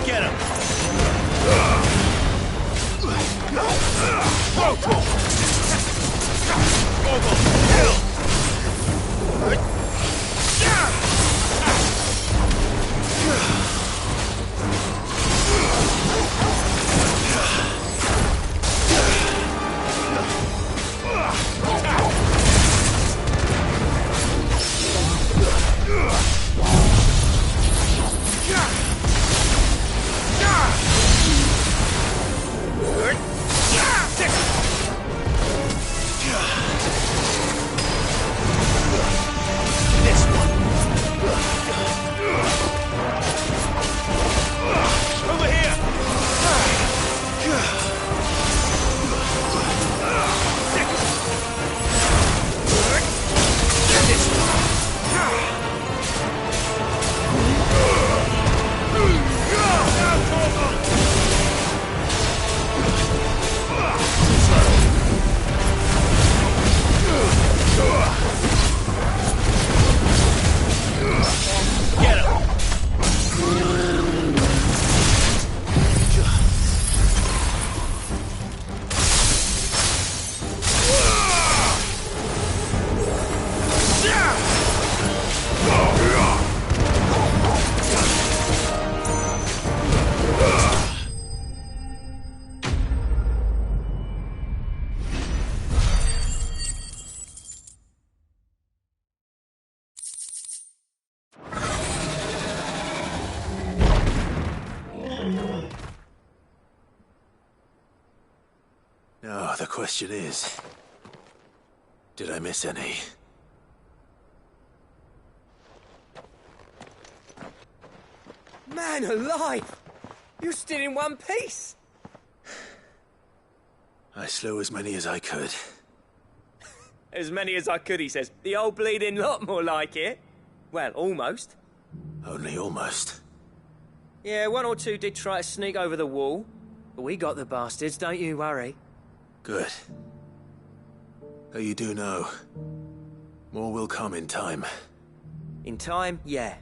Get him! Go, Torgal! Kill! This one. Over here. This one. Get him! Now, the question is, did I miss any? Man alive! You're still in one piece! I slew as many as I could. As many as I could, he says. The old bleeding lot, more like it. Well, almost. Only almost. Yeah, one or two did try to sneak over the wall. But we got the bastards, don't you worry. Good. Though you do know, more will come in time. In time, yeah.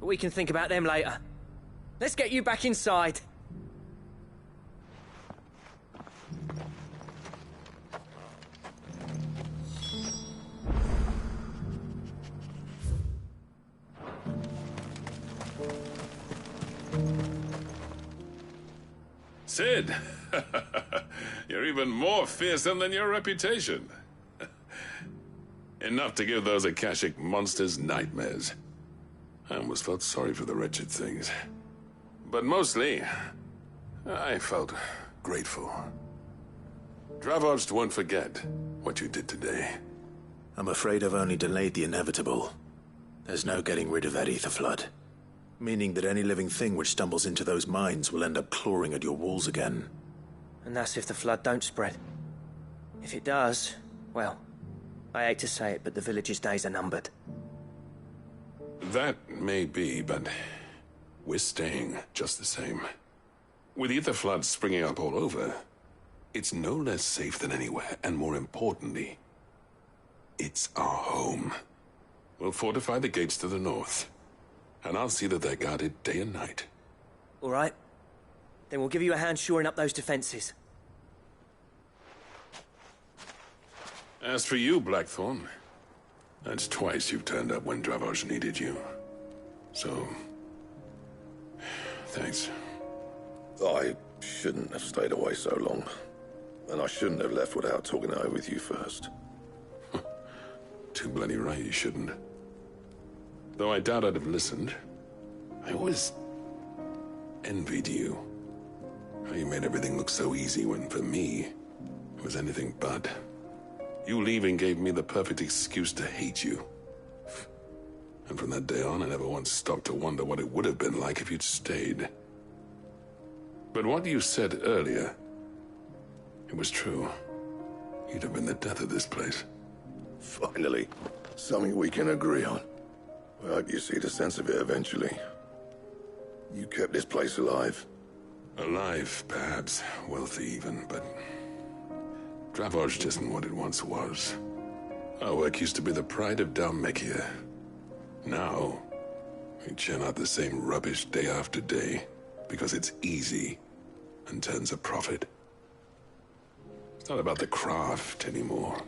But we can think about them later. Let's get you back inside. Sid, you're even more fearsome than your reputation. Enough to give those Akashic monsters nightmares. I almost felt sorry for the wretched things. But mostly, I felt grateful. Dravovst won't forget what you did today. I'm afraid I've only delayed the inevitable. There's no getting rid of that ether flood. Meaning that any living thing which stumbles into those mines will end up clawing at your walls again. And that's if the flood don't spread. If it does, well, I hate to say it, but the village's days are numbered. That may be, but we're staying just the same. With ether floods springing up all over, it's no less safe than anywhere, and more importantly, it's our home. We'll fortify the gates to the north. And I'll see that they're guarded day and night. All right. Then we'll give you a hand shoring up those defenses. As for you, Blackthorn, that's twice you've turned up when Dravos needed you. So, thanks. I shouldn't have stayed away so long. And I shouldn't have left without talking it over with you first. Too bloody right you shouldn't. Though I doubt I'd have listened. I always envied you. How you made everything look so easy when, for me, it was anything but. You leaving gave me the perfect excuse to hate you. And from that day on, I never once stopped to wonder what it would have been like if you'd stayed. But what you said earlier, it was true. You'd have been the death of this place. Finally, something we can agree on. I hope you see the sense of it eventually. You kept this place alive. Alive, perhaps. Wealthy even, but Dravos isn't what it once was. Our work used to be the pride of Dalmekia. Now, we churn out the same rubbish day after day because it's easy and turns a profit. It's not about the craft anymore.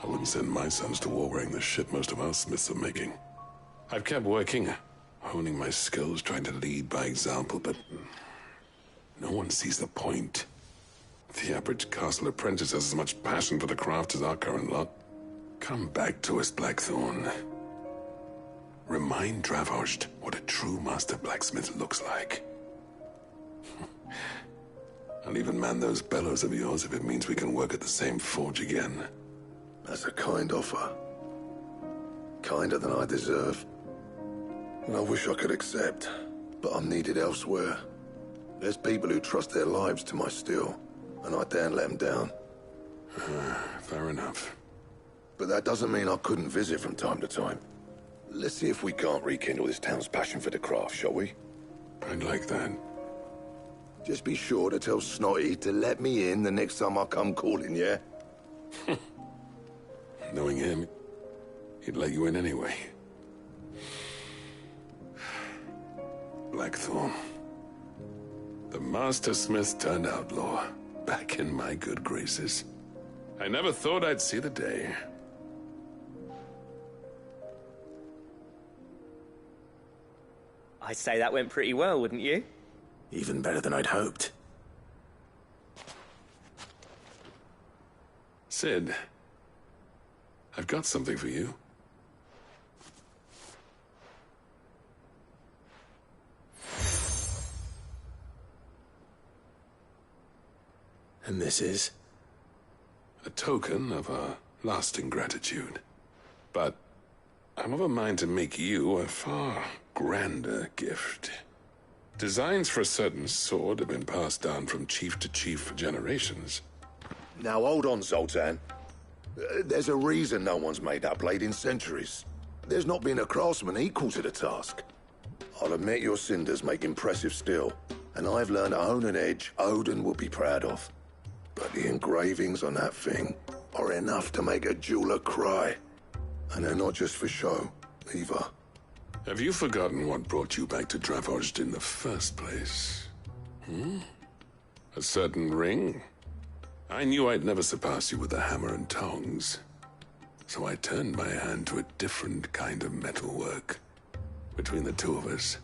I wouldn't send my sons to war wearing the shit most of our smiths are making. I've kept working, honing my skills, trying to lead by example, but no one sees the point. The average castle apprentice has as much passion for the craft as our current lot. Come back to us, Blackthorn. Remind Dravos what a true master blacksmith looks like. I'll even man those bellows of yours if it means we can work at the same forge again. That's a kind offer. Kinder than I deserve. And I wish I could accept, but I'm needed elsewhere. There's people who trust their lives to my steel, and I daren't let them down. Fair enough. But that doesn't mean I couldn't visit from time to time. Let's see if we can't rekindle this town's passion for the craft, shall we? I'd like that. Just be sure to tell Snotty to let me in the next time I come calling, yeah? Knowing him, he'd let you in anyway. Blackthorn. The Master Smith turned outlaw, back in my good graces. I never thought I'd see the day. I'd say that went pretty well, wouldn't you? Even better than I'd hoped. Sid, I've got something for you. And this is? A token of our lasting gratitude. But I'm of a mind to make you a far grander gift. Designs for a certain sword have been passed down from chief to chief for generations. Now hold on, Zoltan. There's a reason no one's made that blade in centuries. There's not been a craftsman equal to the task. I'll admit your cinders make impressive steel, and I've learned to own an edge Odin will be proud of. But the engravings on that thing are enough to make a jeweler cry. And they're not just for show, either. Have you forgotten what brought you back to Dravos in the first place? A certain ring? I knew I'd never surpass you with the hammer and tongs. So I turned my hand to a different kind of metalwork. Between the two of us,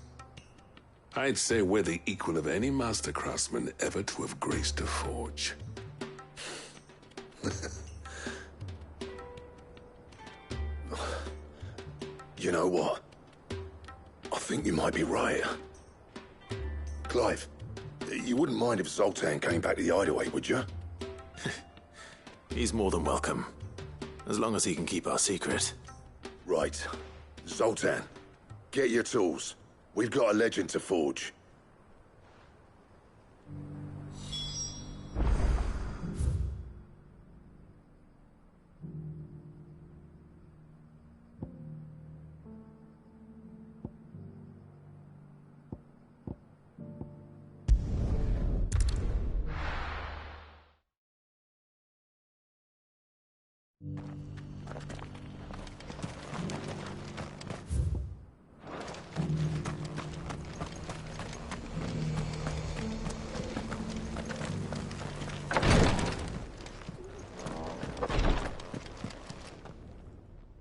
I'd say we're the equal of any master craftsman ever to have graced a forge. You know what? I think you might be right. Clive, you wouldn't mind if Zoltan came back to the Hideaway, would you? He's more than welcome. As long as he can keep our secret. Right. Zoltan, get your tools. We've got a legend to forge.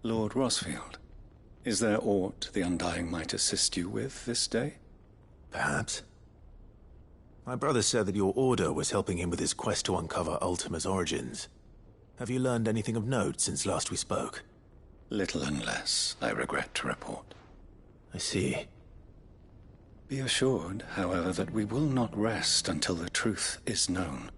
Lord Rosfield, is there aught the Undying might assist you with this day? Perhaps. My brother said that your order was helping him with his quest to uncover Ultima's origins. Have you learned anything of note since last we spoke? Little and less, I regret to report. I see. Be assured, however, that we will not rest until the truth is known.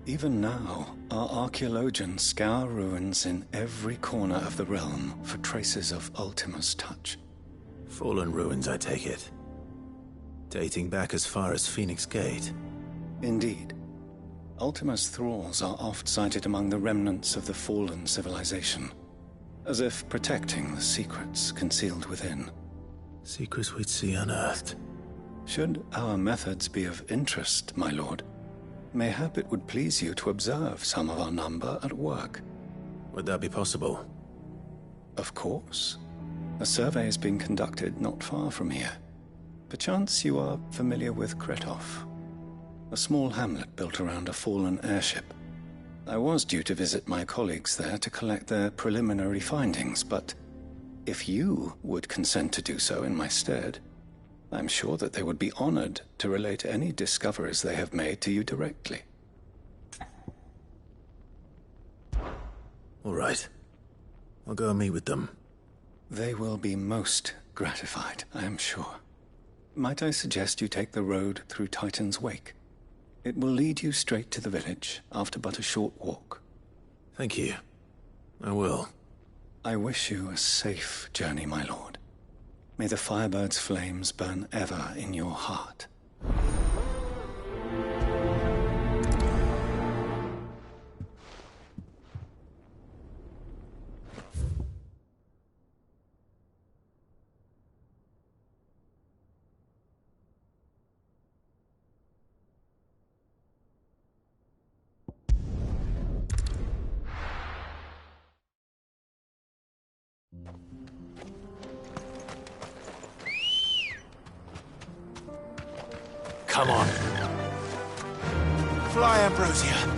Even now, our archaeologians scour ruins in every corner of the realm for traces of Ultima's touch. Fallen ruins, I take it. Dating back as far as Phoenix Gate. Indeed. Ultima's thralls are oft sighted among the remnants of the fallen civilization, as if protecting the secrets concealed within. Secrets we'd see unearthed. Should our methods be of interest, my lord, mayhap it would please you to observe some of our number at work. Would that be possible? Of course. A survey is being conducted not far from here. Perchance you are familiar with Kretov, a small hamlet built around a fallen airship. I was due to visit my colleagues there to collect their preliminary findings, but if you would consent to do so in my stead, I'm sure that they would be honored to relate any discoveries they have made to you directly. All right. I'll go and meet with them. They will be most gratified, I am sure. Might I suggest you take the road through Titan's Wake? It will lead you straight to the village after but a short walk. Thank you. I will. I wish you a safe journey, my lord. May the Firebird's flames burn ever in your heart. Come on. Fly, Ambrosia.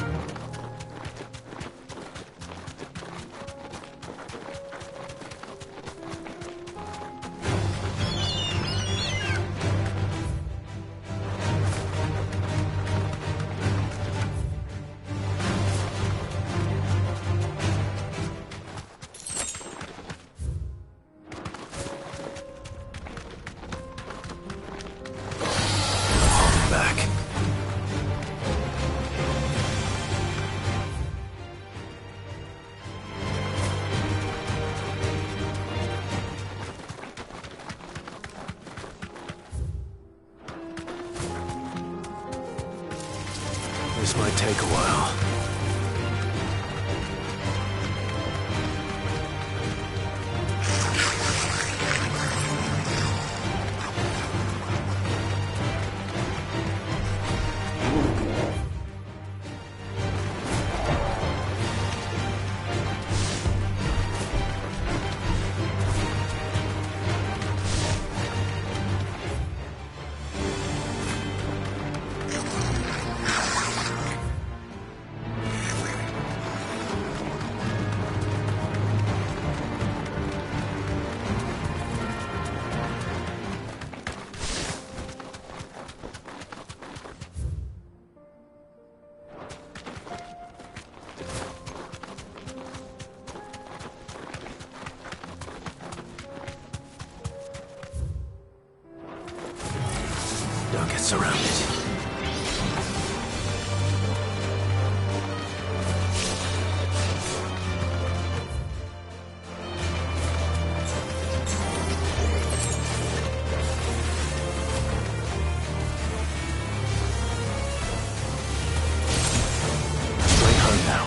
This might take a while. Don't get surrounded. Straight home now.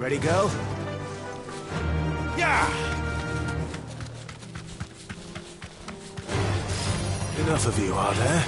Ready, girl? Yeah! Enough of you, are there?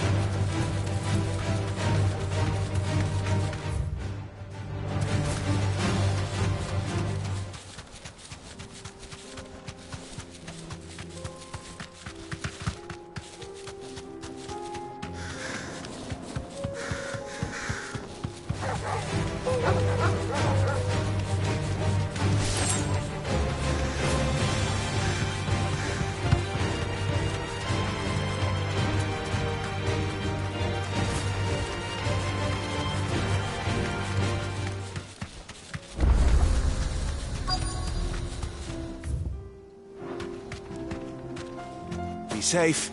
Be safe.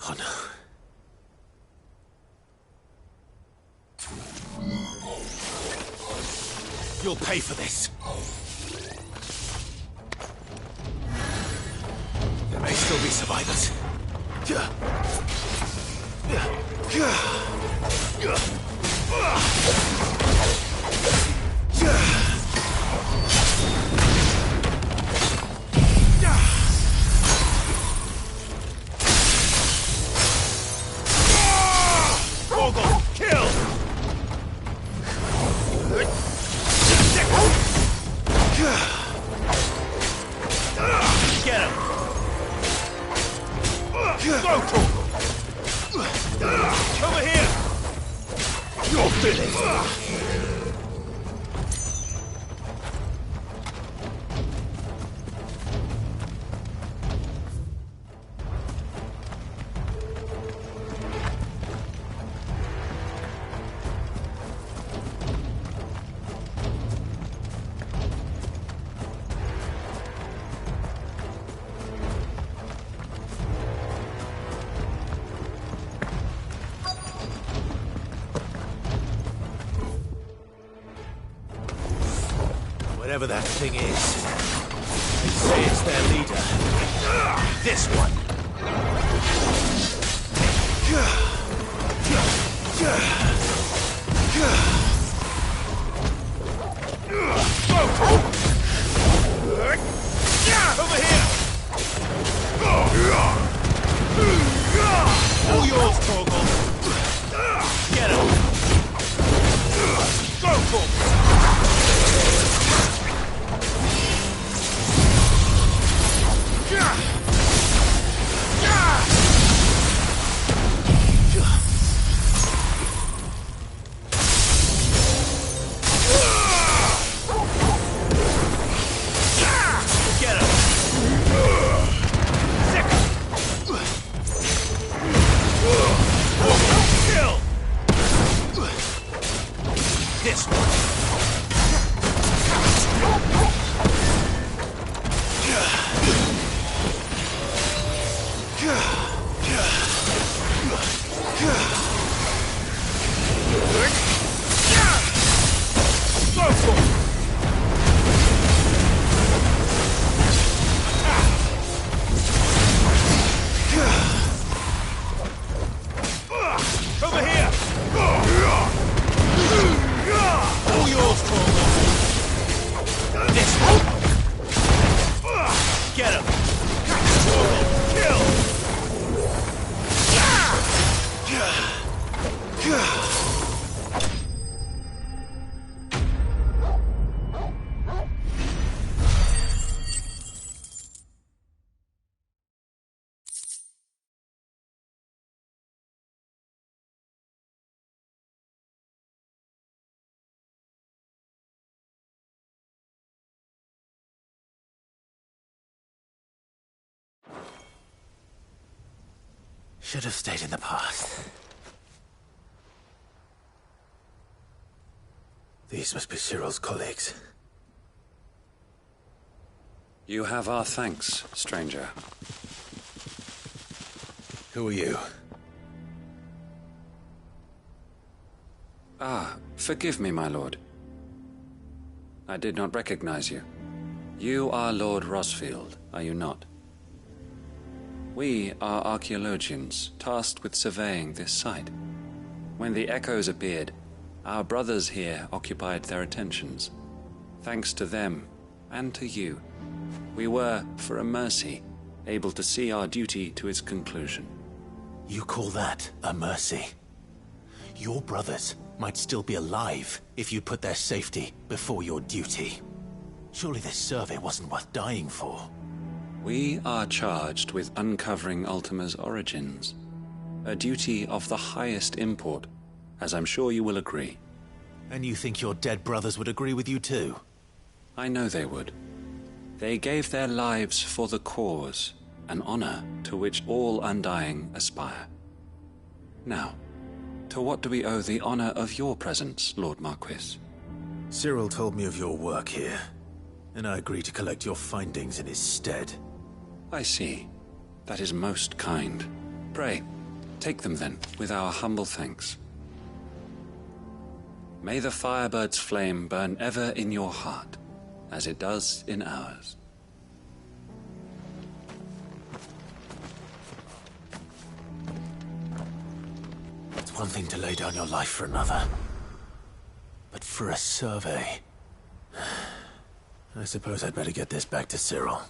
Oh no. You'll pay for this. There may still be survivors. Vogel, kill! Get him! Go, Torgal! Over here! You're finished! Whatever that thing is, they say it's their leader. This one. Over here! All yours, Torgal. Get him! Go, Torgal! This one. Over here! All yours, Torgal! This one! Get him! Torgal, kill! Should have stayed in the past. These must be Cyril's colleagues. You have our thanks, stranger. Who are you? Ah, forgive me, my lord. I did not recognize you. You are Lord Rosfield, are you not? We are archaeologians, tasked with surveying this site. When the echoes appeared, our brothers here occupied their attentions. Thanks to them, and to you, we were, for a mercy, able to see our duty to its conclusion. You call that a mercy? Your brothers might still be alive if you put their safety before your duty. Surely this survey wasn't worth dying for. We are charged with uncovering Ultima's origins. A duty of the highest import, as I'm sure you will agree. And you think your dead brothers would agree with you too? I know they would. They gave their lives for the cause, an honor to which all Undying aspire. Now, to what do we owe the honor of your presence, Lord Marquis? Cyril told me of your work here, and I agreed to collect your findings in his stead. I see. That is most kind. Pray, take them then, with our humble thanks. May the Firebird's flame burn ever in your heart, as it does in ours. It's one thing to lay down your life for another, but for a survey... I suppose I'd better get this back to Cyril.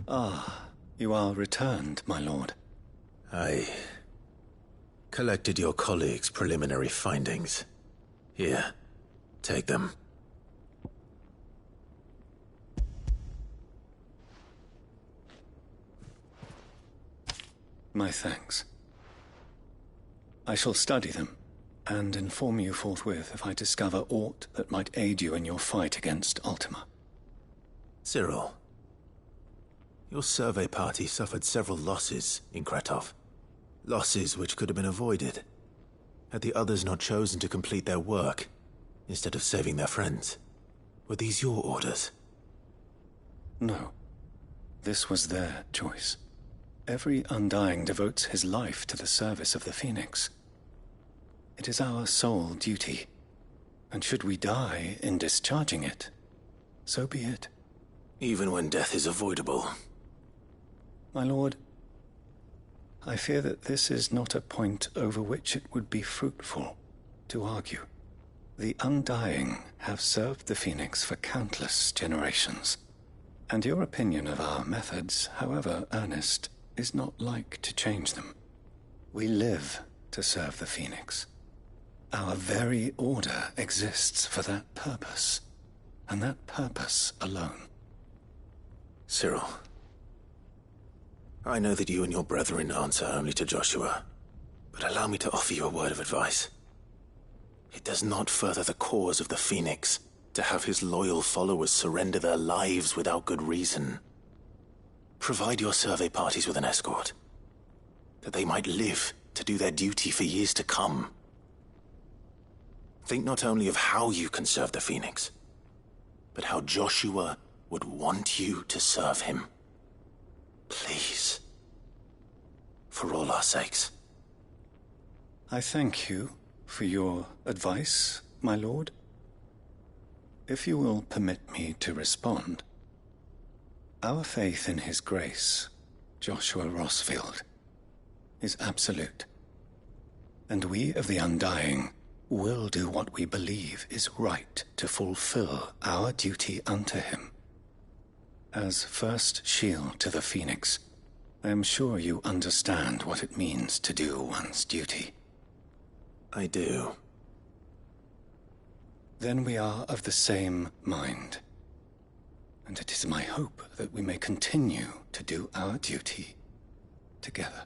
Ah, you are returned, my lord. I collected your colleagues' preliminary findings. Here, take them. My thanks. I shall study them, and inform you forthwith if I discover aught that might aid you in your fight against Ultima. Cyril, your survey party suffered several losses in Kretov. Losses which could have been avoided, had the others not chosen to complete their work, instead of saving their friends. Were these your orders? No. This was their choice. Every Undying devotes his life to the service of the Phoenix. It is our sole duty, and should we die in discharging it, so be it. Even when death is avoidable. My lord, I fear that this is not a point over which it would be fruitful to argue. The Undying have served the Phoenix for countless generations, and your opinion of our methods, however earnest, is not like to change them. We live to serve the Phoenix. Our very order exists for that purpose, and that purpose alone. Cyril, I know that you and your brethren answer only to Joshua, but allow me to offer you a word of advice. It does not further the cause of the Phoenix to have his loyal followers surrender their lives without good reason. Provide your survey parties with an escort, that they might live to do their duty for years to come. Think not only of how you can serve the Phoenix, but how Joshua would want you to serve him. Please. For all our sakes. I thank you for your advice, my lord. If you will permit me to respond, our faith in his grace, Joshua Rosfield, is absolute. And we of the Undying will do what we believe is right to fulfill our duty unto him. As first shield to the Phoenix, I am sure you understand what it means to do one's duty. I do. Then we are of the same mind. And it is my hope that we may continue to do our duty together.